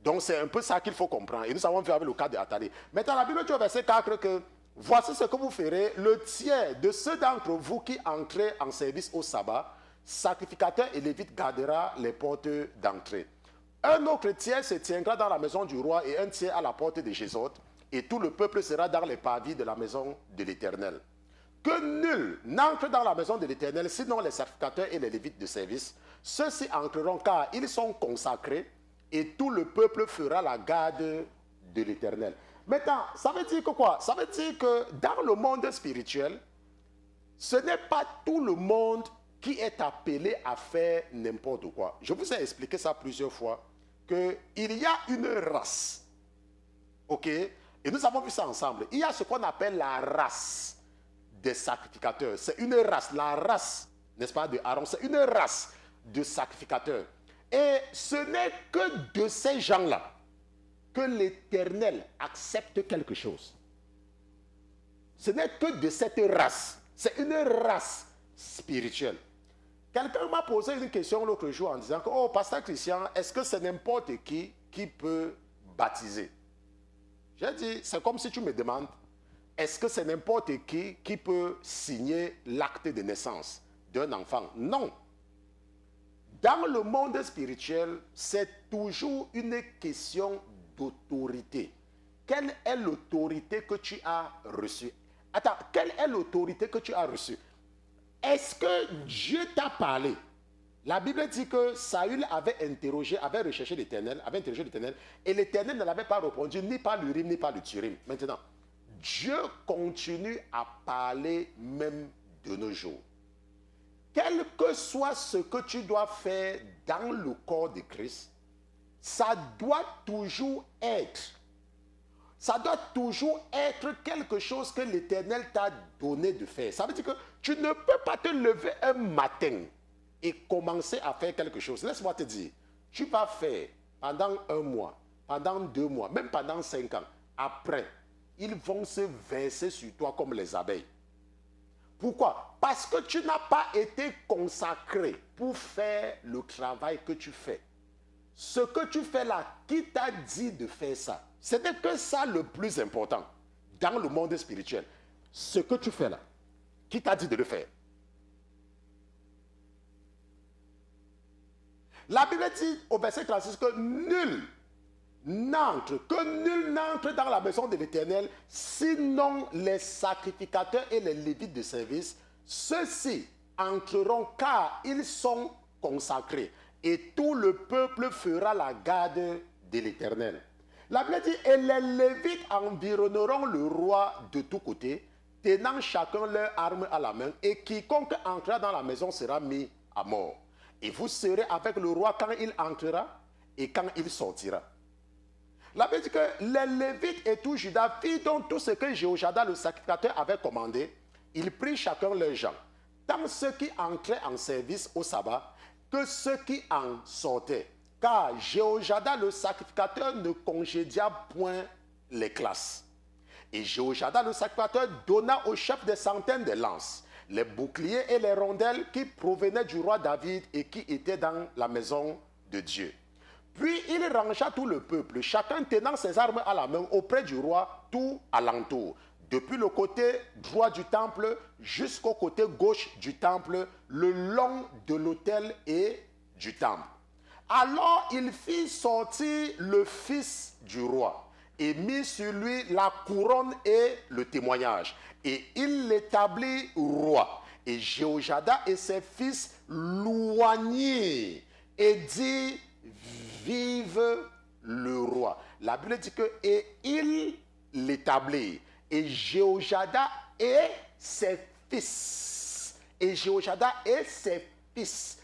Donc c'est un peu ça qu'il faut comprendre. Et nous avons vu avec le cas de Athalie. Maintenant, la Bible dit au verset 4 que voici ce que vous ferez, le tiers de ceux d'entre vous qui entrez en service au sabbat, sacrificateur et lévite gardera les portes d'entrée. Un autre tiers se tiendra dans la maison du roi et un tiers à la porte de Jésus, et tout le peuple sera dans les parvis de la maison de l'Éternel. Que nul n'entre dans la maison de l'Éternel, sinon les sacrificateurs et les lévites de service. Ceux-ci entreront car ils sont consacrés et tout le peuple fera la garde de l'Éternel. Maintenant, ça veut dire que quoi? Ça veut dire que dans le monde spirituel, ce n'est pas tout le monde qui est appelé à faire n'importe quoi. Je vous ai expliqué ça plusieurs fois, qu'il y a une race, ok? Et nous avons vu ça ensemble. Il y a ce qu'on appelle la race des sacrificateurs. C'est une race, la race, n'est-ce pas, de Aaron. C'est une race de sacrificateurs. Et ce n'est que de ces gens-là que l'Éternel accepte quelque chose. Ce n'est que de cette race. C'est une race spirituelle. Quelqu'un m'a posé une question l'autre jour en disant que, oh, pasteur Christian, est-ce que c'est n'importe qui peut baptiser? J'ai dit, c'est comme si tu me demandes, est-ce que c'est n'importe qui peut signer l'acte de naissance d'un enfant? Non. Dans le monde spirituel, c'est toujours une question d'autorité. Quelle est l'autorité que tu as reçue? Attends, quelle est l'autorité que tu as reçue? Est-ce que Dieu t'a parlé? La Bible dit que Saül avait recherché l'Éternel, et l'Éternel ne l'avait pas répondu, ni par l'Urim, ni par le Thurim. Maintenant, Dieu continue à parler même de nos jours. Quel que soit ce que tu dois faire dans le corps de Christ, ça doit toujours être quelque chose que l'Éternel t'a donné de faire. Ça veut dire que tu ne peux pas te lever un matin et commencer à faire quelque chose. Laisse-moi te dire, tu vas faire pendant 1 mois, pendant 2 mois, même pendant 5 ans. Après, ils vont se verser sur toi comme les abeilles. Pourquoi? Parce que tu n'as pas été consacré pour faire le travail que tu fais. Ce que tu fais là, qui t'a dit de faire ça? Ce n'est que ça le plus important dans le monde spirituel. Ce que tu fais là, qui t'a dit de le faire? La Bible dit au verset 36 que nul n'entre dans la maison de l'Éternel, sinon les sacrificateurs et les lévites de service. Ceux-ci entreront car ils sont consacrés, et tout le peuple fera la garde de l'Éternel. La Bible dit, et les lévites environneront le roi de tous côtés, tenant chacun leur arme à la main, et quiconque entrera dans la maison sera mis à mort. Et vous serez avec le roi quand il entrera et quand il sortira. La Bible dit que les Lévites et tout Juda firent donc tout ce que Jéhoiada le sacrificateur avait commandé. Ils prirent chacun leur gens, tant ceux qui entraient en service au sabbat que ceux qui en sortaient. Car Jéhoiada le sacrificateur ne congédia point les classes. Et Jéhoiada le sacrificateur donna au chef des centaines de lances, les boucliers et les rondelles qui provenaient du roi David et qui étaient dans la maison de Dieu. Puis il rangea tout le peuple, chacun tenant ses armes à la main auprès du roi, tout alentour, depuis le côté droit du temple jusqu'au côté gauche du temple, le long de l'autel et du temple. Alors il fit sortir le fils du roi et mit sur lui la couronne et le témoignage. Et il l'établit roi. Et Jéhoiada et ses fils louanirent et dit, vive le roi. La Bible dit que et il l'établit. Et Jéhoiada et ses fils. Et Jéhoiada et ses fils.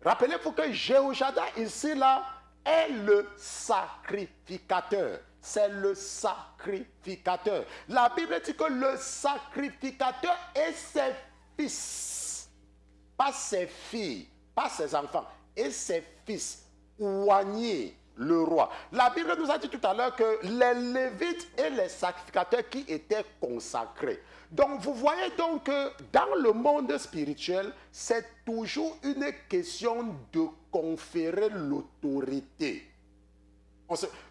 Rappelez-vous que Jéhoiada ici là est le sacrificateur. C'est le sacrificateur. La Bible dit que le sacrificateur et ses fils, pas ses filles, pas ses enfants, et ses fils, oignent le roi. La Bible nous a dit tout à l'heure que les Lévites et les sacrificateurs qui étaient consacrés. Donc vous voyez donc que dans le monde spirituel, c'est toujours une question de conférer l'autorité.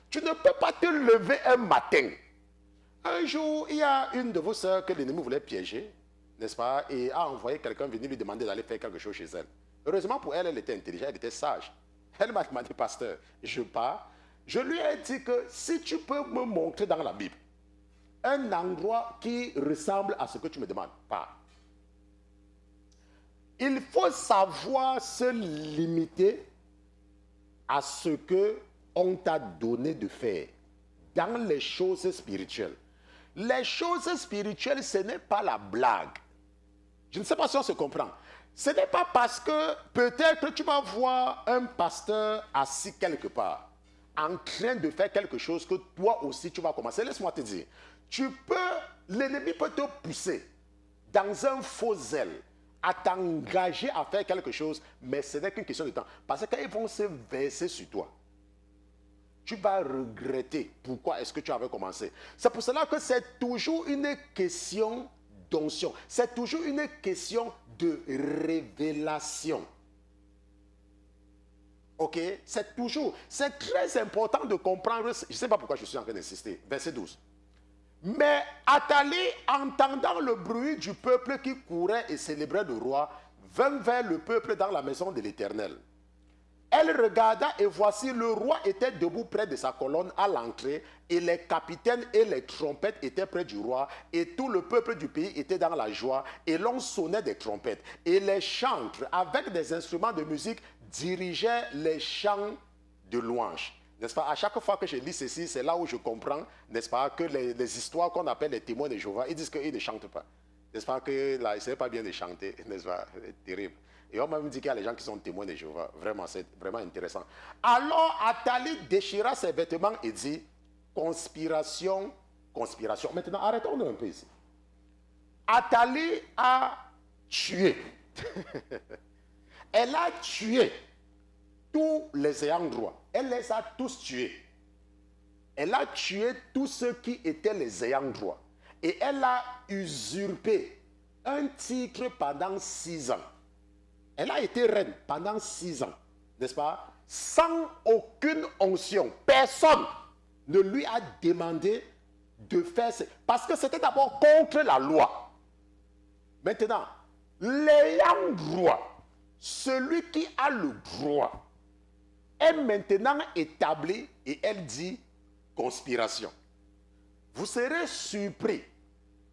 Tu ne peux pas te lever un matin. Un jour, il y a une de vos sœurs que l'ennemi voulait piéger, n'est-ce pas, et a envoyé quelqu'un venir lui demander d'aller faire quelque chose chez elle. Heureusement pour elle, elle était intelligente, elle était sage. Elle m'a demandé, pasteur, je pars. Je lui ai dit que si tu peux me montrer dans la Bible un endroit qui ressemble à ce que tu me demandes, pars. Il faut savoir se limiter à ce que on t'a donné de faire dans les choses spirituelles. Les choses spirituelles, ce n'est pas la blague. Je ne sais pas si on se comprend. Ce n'est pas parce que peut-être tu vas voir un pasteur assis quelque part en train de faire quelque chose que toi aussi tu vas commencer. Laisse-moi te dire, l'ennemi peut te pousser dans un faux zèle à t'engager à faire quelque chose, mais ce n'est qu'une question de temps. Parce qu'ils vont se verser sur toi. Tu vas regretter pourquoi est-ce que tu avais commencé. C'est pour cela que c'est toujours une question d'onction. C'est toujours une question de révélation. Ok? C'est très important de comprendre. Je ne sais pas pourquoi je suis en train d'insister. Verset 12. Mais Athalie, entendant le bruit du peuple qui courait et célébrait le roi, vint vers le peuple dans la maison de l'Éternel. Elle regarda et voici le roi était debout près de sa colonne à l'entrée et les capitaines et les trompettes étaient près du roi et tout le peuple du pays était dans la joie et l'on sonnait des trompettes et les chantres avec des instruments de musique dirigeaient les chants de louange. N'est-ce pas? À chaque fois que je lis ceci, c'est là où je comprends, n'est-ce pas, que les histoires qu'on appelle les témoins de Jéhovah, ils disent qu'ils ne chantent pas. N'est-ce pas que là, ce n'est pas bien de chanter, n'est-ce pas? C'est terrible. Et on m'a même dit qu'il y a des gens qui sont témoins de Jéhovah. Vraiment, c'est vraiment intéressant. Alors, Athalie déchira ses vêtements et dit, conspiration, conspiration. Maintenant, arrêtons-nous un peu ici. Athalie a tué. Elle a tué tous les ayants droit. Elle les a tous tués. Elle a tué tous ceux qui étaient les ayants droit. Et elle a usurpé un titre pendant 6 ans. Elle a été reine pendant 6 ans, n'est-ce pas? Sans aucune onction. Personne ne lui a demandé de faire ça. Parce que c'était d'abord contre la loi. Maintenant, l'ayant droit, celui qui a le droit, est maintenant établi et elle dit conspiration. Vous serez surpris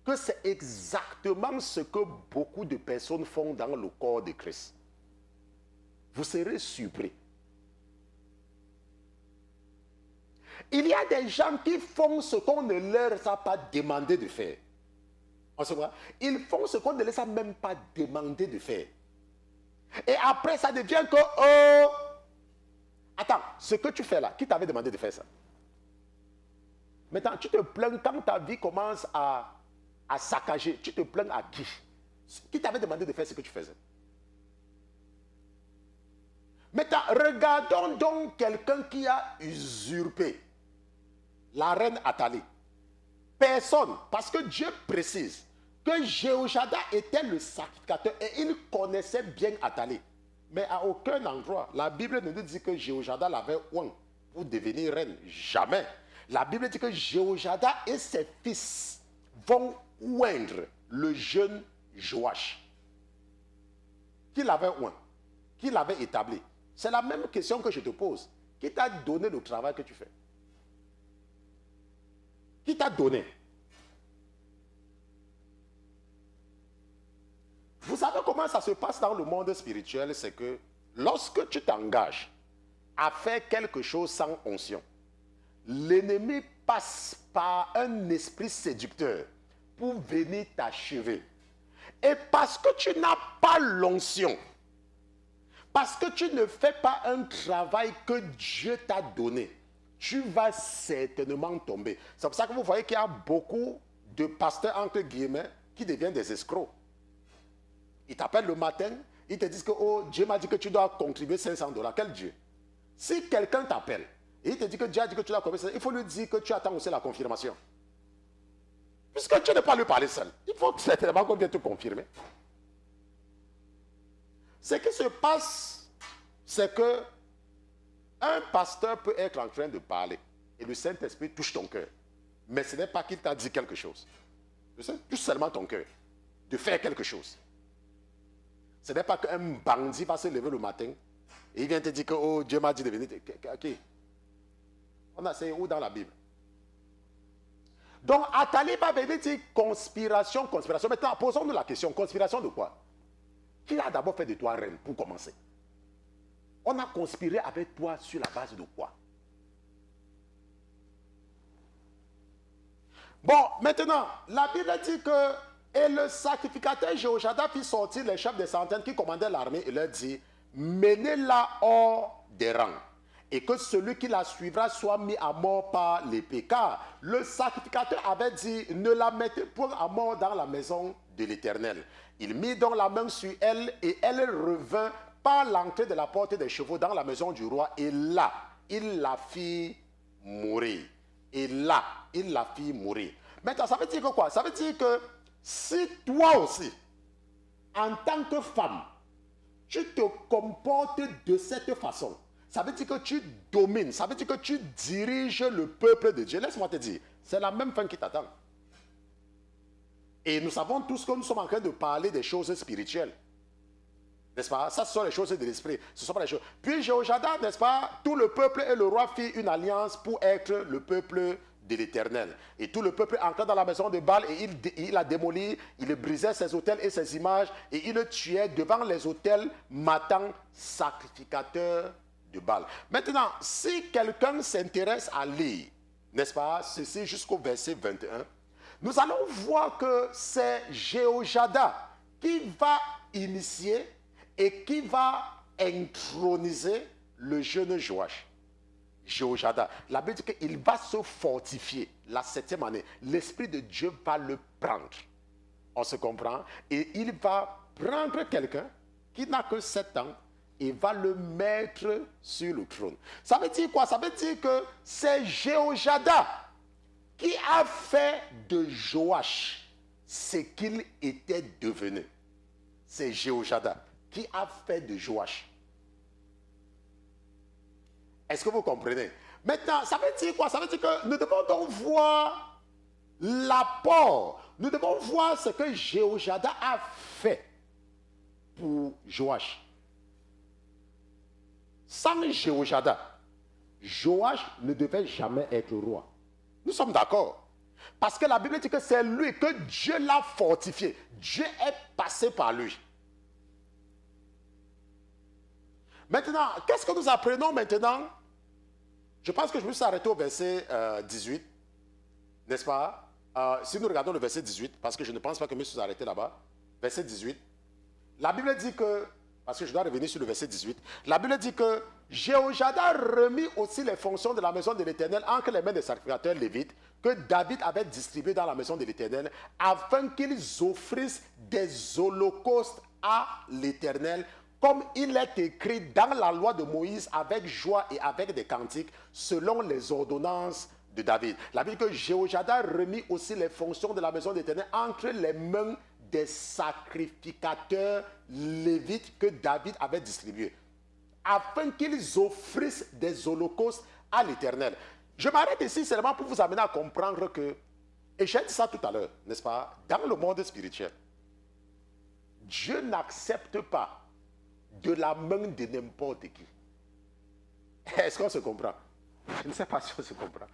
que c'est exactement ce que beaucoup de personnes font dans le corps de Christ. Vous serez surpris. Il y a des gens qui font ce qu'on ne leur a pas demandé de faire. On se voit? Ils font ce qu'on ne les a même pas demandé de faire. Et après, ça devient que, oh, attends, ce que tu fais là, qui t'avait demandé de faire ça? Maintenant, tu te plains quand ta vie commence à saccager. Tu te plains à qui? Qui t'avait demandé de faire ce que tu faisais? Maintenant, regardons donc quelqu'un qui a usurpé la reine Athalie. Personne, parce que Dieu précise que Jéhoiada était le sacrificateur et il connaissait bien Athalie. Mais à aucun endroit, la Bible ne nous dit que Jéhoiada l'avait oint pour devenir reine. Jamais. La Bible dit que Jéhoiada et ses fils vont oindre le jeune Joach. Qui l'avait oint? Qui l'avait établi? C'est la même question que je te pose. Qui t'a donné le travail que tu fais? Qui t'a donné? Vous savez comment ça se passe dans le monde spirituel? C'est que lorsque tu t'engages à faire quelque chose sans onction, l'ennemi passe par un esprit séducteur pour venir t'achever. Et parce que tu n'as pas l'onction, parce que tu ne fais pas un travail que Dieu t'a donné, tu vas certainement tomber. C'est pour ça que vous voyez qu'il y a beaucoup de pasteurs, entre guillemets, qui deviennent des escrocs. Ils t'appellent le matin, ils te disent que oh, Dieu m'a dit que tu dois contribuer $500. Quel Dieu? Si quelqu'un t'appelle et il te dit que Dieu a dit que tu dois contribuer $500, il faut lui dire que tu attends aussi la confirmation. Puisque tu n'es pas lui parler seul. Il faut certainement qu'on vienne te confirmer. Ce qui se passe, c'est que un pasteur peut être en train de parler et le Saint-Esprit touche ton cœur. Mais ce n'est pas qu'il t'a dit quelque chose. Touche seulement ton cœur de faire quelque chose. Ce n'est pas qu'un bandit va se lever le matin et il vient te dire que oh, Dieu m'a dit de venir. Ok. On a c'est où dans la Bible? Donc Athalie va venir dire conspiration, conspiration. Maintenant, posons-nous la question, conspiration de quoi? Qui a d'abord fait de toi reine pour commencer? On a conspiré avec toi sur la base de quoi? Bon, maintenant, la Bible dit que et le sacrificateur Jéhoiada fit sortir les chefs des centaines qui commandaient l'armée et leur dit, menez-la hors des rangs et que celui qui la suivra soit mis à mort par l'épée. Car le sacrificateur avait dit, ne la mettez point à mort dans la maison de l'Éternel. Il mit donc la main sur elle et elle revint par l'entrée de la porte des chevaux dans la maison du roi et là, il la fit mourir. Et là, il la fit mourir. Maintenant, ça veut dire que quoi? Ça veut dire que si toi aussi, en tant que femme, tu te comportes de cette façon, ça veut dire que tu domines, ça veut dire que tu diriges le peuple de Dieu. Laisse-moi te dire, c'est la même fin qui t'attend. Et nous savons tous que nous sommes en train de parler des choses spirituelles. N'est-ce pas? Ça, ce sont les choses de l'esprit. Ce sont pas les choses. Puis Jéhoiada, n'est-ce pas? Tout le peuple et le roi firent une alliance pour être le peuple de l'Éternel. Et tout le peuple entra dans la maison de Baal et il a démoli, il brisait ses autels et ses images et il tuait devant les autels Mathan, sacrificateur de Baal. Maintenant, si quelqu'un s'intéresse à lire, n'est-ce pas, ceci jusqu'au verset 21, nous allons voir que c'est Jéhoiada qui va initier et qui va introniser le jeune Joach. Jéhoiada. La Bible dit qu'il va se fortifier la 7e année. L'Esprit de Dieu va le prendre. On se comprend? Et il va prendre quelqu'un qui n'a que 7 ans et va le mettre sur le trône. Ça veut dire quoi? Ça veut dire que c'est Jéhoiada qui a fait de Joach ce qu'il était devenu. C'est Jéhoiada qui a fait de Joach. Est-ce que vous comprenez? Maintenant, ça veut dire quoi? Ça veut dire que nous devons donc voir l'apport. Nous devons voir ce que Jéhoiada a fait pour Joach. Sans Jéhoiada, Joach ne devait jamais être roi. Nous sommes d'accord. Parce que la Bible dit que c'est lui, que Dieu l'a fortifié. Dieu est passé par lui. Maintenant, qu'est-ce que nous apprenons maintenant? Je pense que je me suis arrêté au verset 18, n'est-ce pas? Si nous regardons le verset 18, parce que je ne pense pas que je me suis arrêté là-bas, verset 18, la Bible dit que parce que je dois revenir sur le verset 18. La Bible dit que Jéhoiada remit aussi les fonctions de la maison de l'Éternel entre les mains des sacrificateurs lévites que David avait distribués dans la maison de l'Éternel afin qu'ils offrissent des holocaustes à l'Éternel comme il est écrit dans la loi de Moïse avec joie et avec des cantiques selon les ordonnances de David. La Bible dit que Jéhoiada remit aussi les fonctions de la maison de l'Éternel entre les mains des sacrificateurs lévites que David avait distribués, afin qu'ils offrissent des holocaustes à l'Éternel. Je m'arrête ici seulement pour vous amener à comprendre que, et j'ai dit ça tout à l'heure, n'est-ce pas, dans le monde spirituel, Dieu n'accepte pas de la main de n'importe qui. Est-ce qu'on se comprend? Je ne sais pas si on se comprend.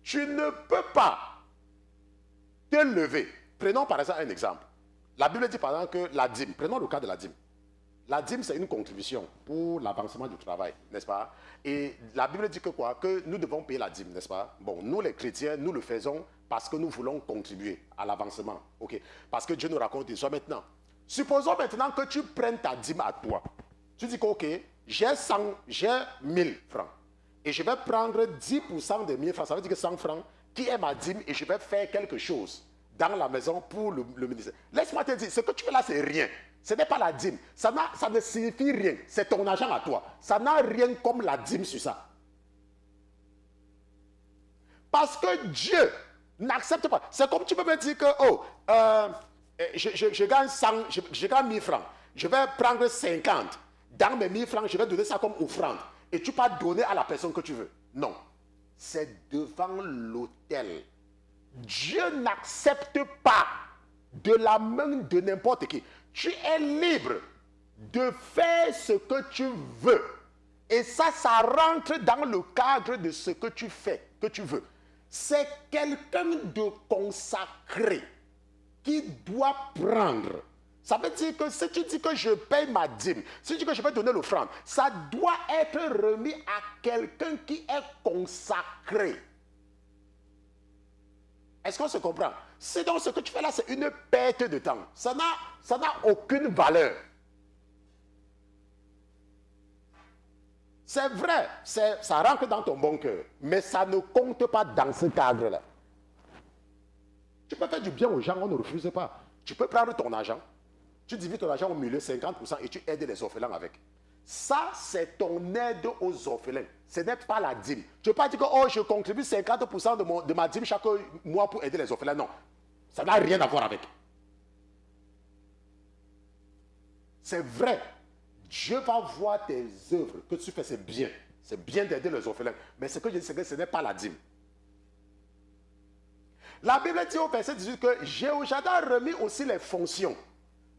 Tu ne peux pas te lever. Prenons par exemple un exemple. La Bible dit par exemple que la dîme, prenons le cas de la dîme. La dîme, c'est une contribution pour l'avancement du travail, n'est-ce pas? Et la Bible dit que quoi? Que nous devons payer la dîme, n'est-ce pas? Bon, nous les chrétiens, nous le faisons parce que nous voulons contribuer à l'avancement. Ok? Parce que Dieu nous raconte une histoire maintenant. Supposons maintenant que tu prennes ta dîme à toi. Tu dis que ok, j'ai 1000 francs. Et je vais prendre 10% de 1000 francs. Ça veut dire que 100 francs qui est ma dîme et je vais faire quelque chose dans la maison pour le ministère. Laisse-moi te dire, ce que tu fais là, c'est rien. Ce n'est pas la dîme. Ça ne signifie rien. C'est ton argent à toi. Ça n'a rien comme la dîme sur ça. Parce que Dieu n'accepte pas. C'est comme tu peux me dire que, oh, je gagne 100, je gagne 1000 francs. Je vais prendre 50. Dans mes 1000 francs, je vais donner ça comme offrande. Et tu peux donner à la personne que tu veux. Non. C'est devant l'autel. Dieu n'accepte pas de la main de n'importe qui. Tu es libre de faire ce que tu veux. Et ça rentre dans le cadre de ce que tu fais, que tu veux. C'est quelqu'un de consacré qui doit prendre. Ça veut dire que si tu dis que je paye ma dîme, si tu dis que je vais donner l'offrande, ça doit être remis à quelqu'un qui est consacré. Est-ce qu'on se comprend? Sinon, ce que tu fais là, c'est une perte de temps. Ça n'a aucune valeur. C'est vrai, ça rentre dans ton bon cœur, mais ça ne compte pas dans ce cadre-là. Tu peux faire du bien aux gens, on ne refuse pas. Tu peux prendre ton argent, tu divises ton argent au milieu, 50%, et tu aides les orphelins avec. Ça, c'est ton aide aux orphelins. Ce n'est pas la dîme. Tu ne peux pas dire que oh, je contribue 50% de ma dîme chaque mois pour aider les orphelins. Non, ça n'a rien à voir avec. C'est vrai. Dieu va voir tes œuvres que tu fais, c'est bien. C'est bien d'aider les orphelins. Mais ce que je dis, c'est que ce n'est pas la dîme. La Bible dit au verset 18 que Jéhoiada remit aussi les fonctions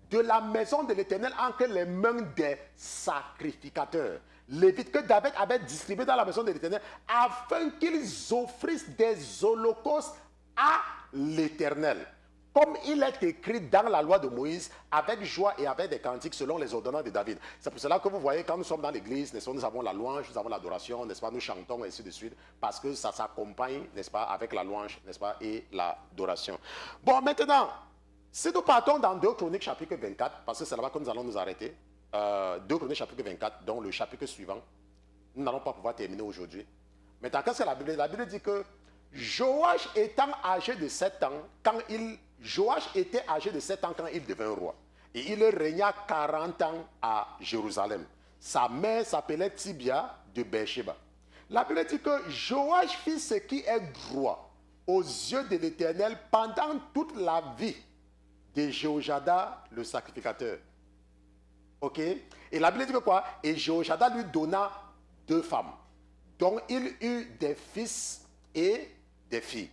de la maison de l'Éternel entre les mains des sacrificateurs lévites que David avait distribués dans la maison de l'Éternel afin qu'ils offrissent des holocaustes à l'Éternel. Comme il est écrit dans la loi de Moïse, avec joie et avec des cantiques selon les ordonnances de David. C'est pour cela que vous voyez, quand nous sommes dans l'église, n'est-ce pas, nous avons la louange, nous avons l'adoration, n'est-ce pas, nous chantons et ainsi de suite, parce que ça s'accompagne, n'est-ce pas, avec la louange, n'est-ce pas, et l'adoration. Bon, maintenant, si nous partons dans 2 Chroniques chapitre 24, parce que c'est là-bas que nous allons nous arrêter, 2 Chroniques chapitre 24, dont le chapitre suivant, nous n'allons pas pouvoir terminer aujourd'hui. Maintenant, qu'est-ce que la Bible dit? La Bible dit que Joach étant âgé de 7 ans, Joach était âgé de 7 ans quand il devint roi. Et il régna 40 ans à Jérusalem. Sa mère s'appelait Tibia de Beersheba. La Bible dit que Joach fit ce qui est droit aux yeux de l'Éternel pendant toute la vie de Jéhoiada, le sacrificateur. Ok? Et la Bible dit que quoi? Et Jéhoiada lui donna 2 femmes, dont il eut des fils et des filles.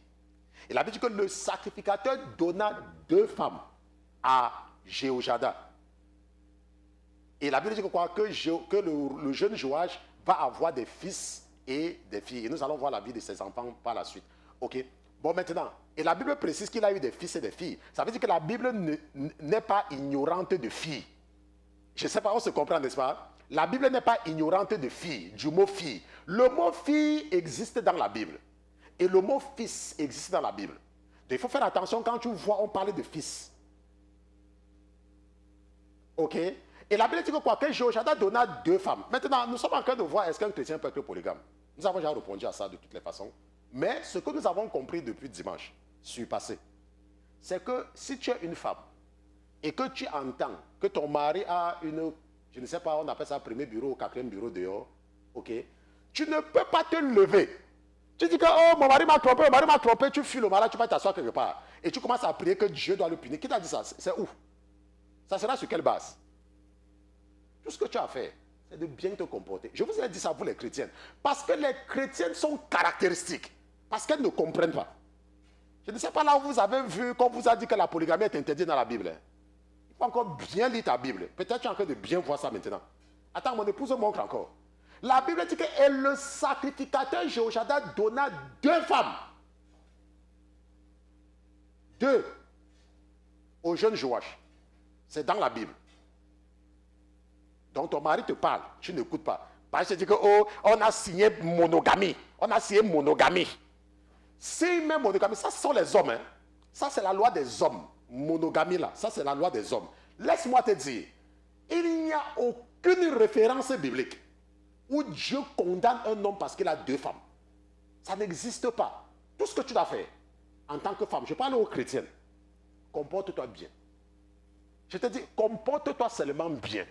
Et la Bible dit que le sacrificateur donna 2 femmes à Jéhoiada. Et la Bible dit que quoi? Que le jeune Joach va avoir des fils et des filles. Et nous allons voir la vie de ses enfants par la suite. Ok? Bon, maintenant, et la Bible précise qu'il a eu des fils et des filles. Ça veut dire que la Bible n'est pas ignorante de filles. Je ne sais pas, on se comprend, n'est-ce pas? La Bible n'est pas ignorante de filles, du mot fille. Le mot fille existe dans la Bible. Et le mot fils existe dans la Bible. Donc il faut faire attention quand tu vois, on parle de fils. Ok? Et la Bible dit que quoi? Que Jéhoshaphat donna 2 femmes. Maintenant, nous sommes en train de voir est-ce qu'un chrétien peut être polygame. Nous avons déjà répondu à ça de toutes les façons. Mais ce que nous avons compris depuis dimanche, surpassé, c'est que si tu es une femme et que tu entends que ton mari a une, je ne sais pas, on appelle ça premier bureau ou quatrième bureau dehors, ok? Tu ne peux pas te lever. Tu dis que, oh, mon mari m'a trompé, tu fuis le mari, tu vas t'asseoir quelque part. Et tu commences à prier que Dieu doit le punir. Qui t'a dit ça? C'est où? Ça sera sur quelle base? Tout ce que tu as fait, c'est de bien te comporter. Je vous ai dit ça, vous les chrétiennes. Parce que les chrétiennes sont caractéristiques. Parce qu'elles ne comprennent pas. Je ne sais pas là où vous avez vu, qu'on vous a dit que la polygamie est interdite dans la Bible. Il faut encore bien lire ta Bible. Peut-être tu es en train de bien voir ça maintenant. Attends, mon épouse montre encore. La Bible dit que et le sacrificateur Jéhoshaphat donna 2 femmes. 2 au jeune Joach. C'est dans la Bible. Donc ton mari te parle, tu n'écoutes pas. Parce que tu dis que, oh, on a signé monogamie. On a signé monogamie. C'est même monogamie, ça ce sont les hommes. Hein. Ça c'est la loi des hommes. Monogamie là, ça c'est la loi des hommes. Laisse-moi te dire, il n'y a aucune référence biblique où Dieu condamne un homme parce qu'il a 2 femmes. Ça n'existe pas. Tout ce que tu dois faire en tant que femme, je parle aux chrétiennes, comporte-toi bien. Je te dis, comporte-toi seulement bien.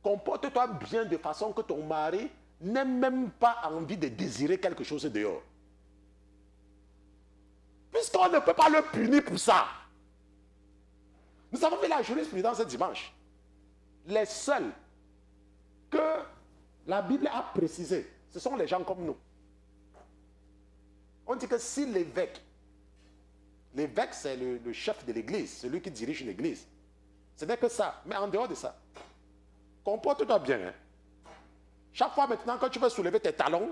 Comporte-toi bien de façon que ton mari n'ait même pas envie de désirer quelque chose dehors. Puisqu'on ne peut pas le punir pour ça. Nous avons fait la jurisprudence ce dimanche. Les seuls que la Bible a précisé, ce sont les gens comme nous. On dit que si l'évêque c'est le chef de l'église, celui qui dirige une église, ce n'est que ça. Mais en dehors de ça, comporte-toi bien. Hein. Chaque fois maintenant, quand tu veux soulever tes talons,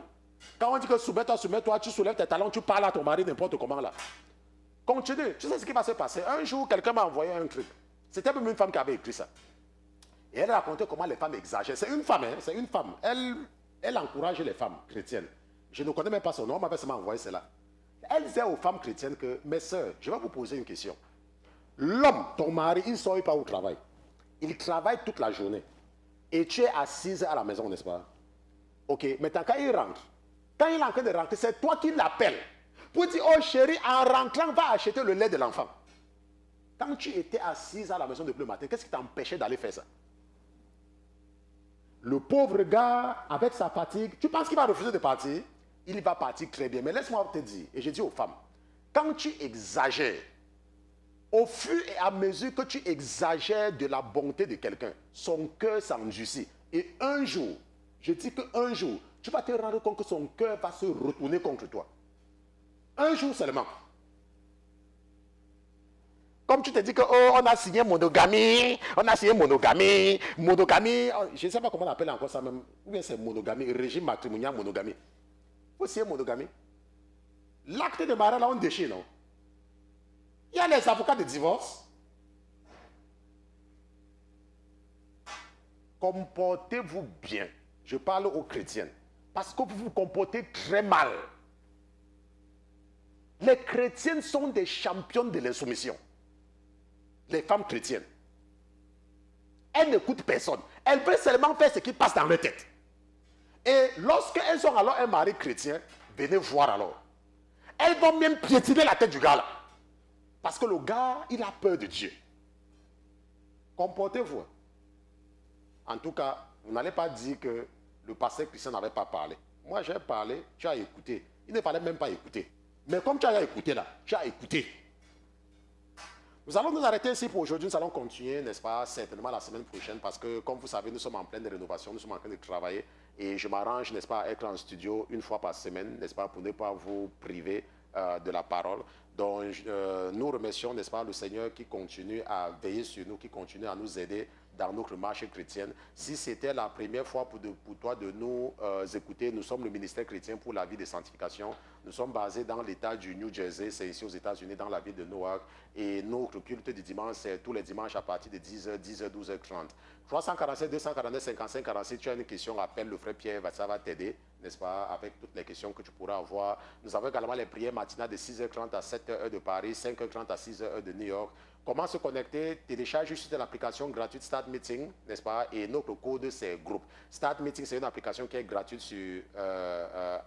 quand on dit que soumets-toi, tu soulèves tes talons, tu parles à ton mari n'importe comment là. Continue. Tu sais ce qui va se passer. Un jour, quelqu'un m'a envoyé un truc. C'était même une femme qui avait écrit ça. Et elle racontait comment les femmes exagèrent. C'est une femme, hein, c'est une femme. Elle encourage les femmes chrétiennes. Je ne connais même pas son nom, on m'avait seulement envoyé cela. Elle disait aux femmes chrétiennes que, mes sœurs, je vais vous poser une question. L'homme, ton mari, il ne sort pas au travail. Il travaille toute la journée. Et tu es assise à la maison, n'est-ce pas? Ok, maintenant quand il rentre, quand il est en train de rentrer, c'est toi qui l'appelles. Pour dire, oh chérie, en rentrant, va acheter le lait de l'enfant. Quand tu étais assise à la maison depuis le matin, qu'est-ce qui t'empêchait d'aller faire ça? Le pauvre gars, avec sa fatigue, tu penses qu'il va refuser de partir? Il va partir très bien. Mais laisse-moi te dire, et je dis aux femmes, quand tu exagères, au fur et à mesure que tu exagères de la bonté de quelqu'un, son cœur s'endurcit. Et un jour, je dis qu'un jour, tu vas te rendre compte que son cœur va se retourner contre toi. Un jour seulement. Comme tu te dis que, oh, on a signé monogamie, monogamie, je ne sais pas comment on appelle encore ça même, ou bien c'est monogamie, régime matrimonial monogamie. Vous signer monogamie. L'acte de mariage, là, on déchire, non? Il y a les avocats de divorce. Comportez-vous bien. Je parle aux chrétiennes. Parce que vous vous comportez très mal. Les chrétiennes sont des championnes de l'insoumission. Les femmes chrétiennes. Elles n'écoutent personne. Elles veulent seulement faire ce qui passe dans leur tête. Et lorsqu'elles ont alors un mari chrétien, venez voir alors. Elles vont même piétiner la tête du gars là. Parce que le gars, il a peur de Dieu. Comportez-vous. En tout cas, vous n'allez pas dire que le pasteur Christian n'avait pas parlé. Moi, j'ai parlé, tu as écouté. Il ne fallait même pas écouter. Mais comme tu as écouté là, tu as écouté. Nous allons nous arrêter ici pour aujourd'hui. Nous allons continuer, n'est-ce pas, certainement la semaine prochaine. Parce que, comme vous savez, nous sommes en pleine rénovation. Nous sommes en train de travailler. Et je m'arrange, n'est-ce pas, à être en studio une fois par semaine, n'est-ce pas, pour ne pas vous priver de la parole. Donc, nous remercions, n'est-ce pas, le Seigneur qui continue à veiller sur nous, qui continue à nous aider dans notre marche chrétienne. Si c'était la première fois pour toi de nous écouter, nous sommes le ministère chrétien pour la vie de sanctification. Nous sommes basés dans l'État du New Jersey, c'est ici aux États-Unis, dans la ville de Newark. Et notre culte du dimanche, c'est tous les dimanches à partir de 10h, 10h, 12h30. 347, 249, 55, 46, tu as une question, appelle le frère Pierre, ça va t'aider. n'est-ce pas, avec toutes les questions que tu pourras avoir. Nous avons également les prières matinales de 6h30 à 7h de Paris, 5h30 à 6h de New York. Comment se connecter? Télécharge juste l'application gratuite Start Meeting, n'est-ce pas? Et notre code, c'est groupe. Start Meeting, c'est une application qui est gratuite sur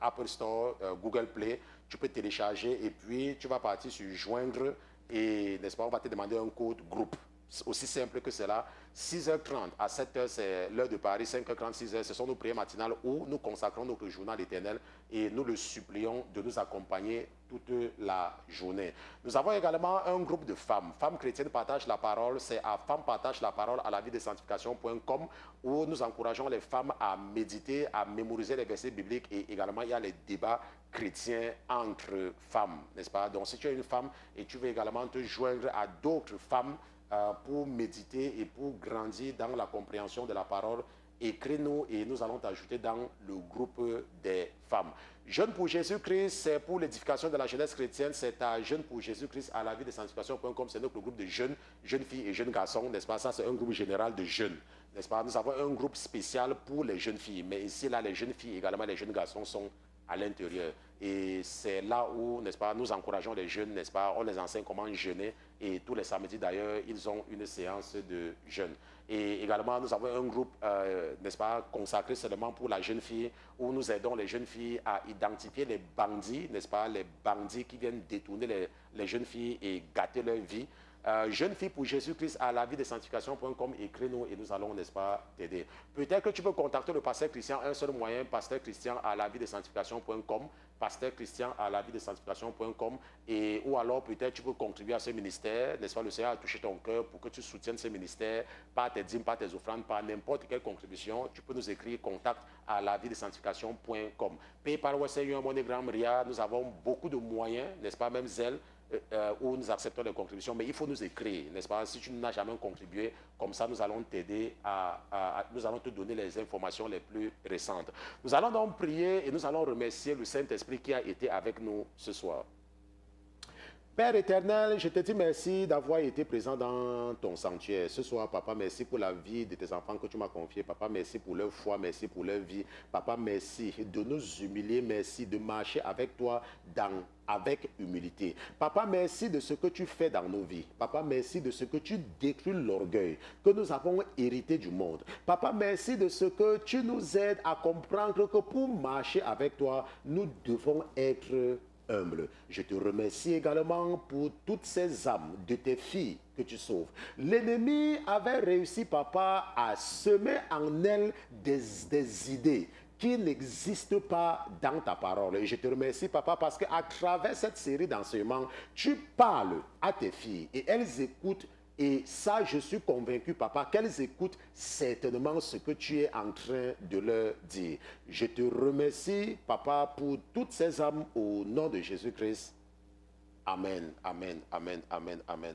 Apple Store, Google Play. Tu peux télécharger et puis tu vas partir sur joindre et, n'est-ce pas, on va te demander un code groupe. Aussi simple que cela. 6h30 à 7h, c'est l'heure de Paris, 5h30, 6h, ce sont nos prières matinales où nous consacrons notre journal éternel et nous le supplions de nous accompagner toute la journée. Nous avons également un groupe de femmes. Femmes chrétiennes partagent la parole, c'est à Femmes partagent la parole à la vie de sanctification.com où nous encourageons les femmes à méditer, à mémoriser les versets bibliques et également il y a les débats chrétiens entre femmes, n'est-ce pas? Donc si tu es une femme et tu veux également te joindre à d'autres femmes pour méditer et pour grandir dans la compréhension de la parole, écris-nous et nous allons t'ajouter dans le groupe des femmes. Jeunes pour Jésus-Christ, c'est pour l'édification de la jeunesse chrétienne, c'est à Jeunes pour Jésus-Christ à la vie de sanctification.com, c'est notre groupe de jeunes filles et jeunes garçons, n'est-ce pas? Ça, c'est un groupe général de jeunes, n'est-ce pas? Nous avons un groupe spécial pour les jeunes filles, mais ici, là, les jeunes filles et également les jeunes garçons sont à l'intérieur. Et c'est là où, n'est-ce pas, nous encourageons les jeunes, n'est-ce pas, on les enseigne comment jeûner. Et tous les samedis, d'ailleurs, ils ont une séance de jeûne. Et également, nous avons un groupe, n'est-ce pas, consacré seulement pour la jeune fille, où nous aidons les jeunes filles à identifier les bandits, n'est-ce pas, les bandits qui viennent détourner les jeunes filles et gâter leur vie. Jeune fille pour Jésus-Christ à la vie de sanctification.com, écris-nous et nous allons, n'est-ce pas, t'aider. Peut-être que tu peux contacter le pasteur Christian, un seul moyen, pasteur Christian à la vie de sanctification.com, pasteur Christian à la vie de sanctification.com, et ou alors peut-être tu peux contribuer à ce ministère, n'est-ce pas, le Seigneur a touché ton cœur pour que tu soutiennes ce ministère, par tes dîmes, par tes offrandes, par n'importe quelle contribution, tu peux nous écrire contact à la vie de sanctification.com. PayPal, Western, MoneyGram, RIA, nous avons beaucoup de moyens, n'est-ce pas, même Zelle, où nous acceptons les contributions, mais il faut nous écrire, n'est-ce pas? Si tu n'as jamais contribué, comme ça nous allons t'aider nous allons te donner les informations les plus récentes. Nous allons donc prier et nous allons remercier le Saint-Esprit qui a été avec nous ce soir. Père éternel, je te dis merci d'avoir été présent dans ton sanctuaire. Ce soir, Papa, merci pour la vie de tes enfants que tu m'as confiés. Papa, merci pour leur foi, merci pour leur vie. Papa, merci de nous humilier, merci de marcher avec toi avec humilité. Papa, merci de ce que tu fais dans nos vies. Papa, merci de ce que tu détruis l'orgueil que nous avons hérité du monde. Papa, merci de ce que tu nous aides à comprendre que pour marcher avec toi, nous devons être humble. Je te remercie également pour toutes ces âmes de tes filles que tu sauves. L'ennemi avait réussi, Papa, à semer en elles des idées qui n'existent pas dans ta parole. Et je te remercie, Papa, parce qu'à travers cette série d'enseignements, tu parles à tes filles et elles écoutent. Et ça, je suis convaincu, Papa, qu'elles écoutent certainement ce que tu es en train de leur dire. Je te remercie, Papa, pour toutes ces âmes au nom de Jésus-Christ. Amen, amen, amen, amen, amen.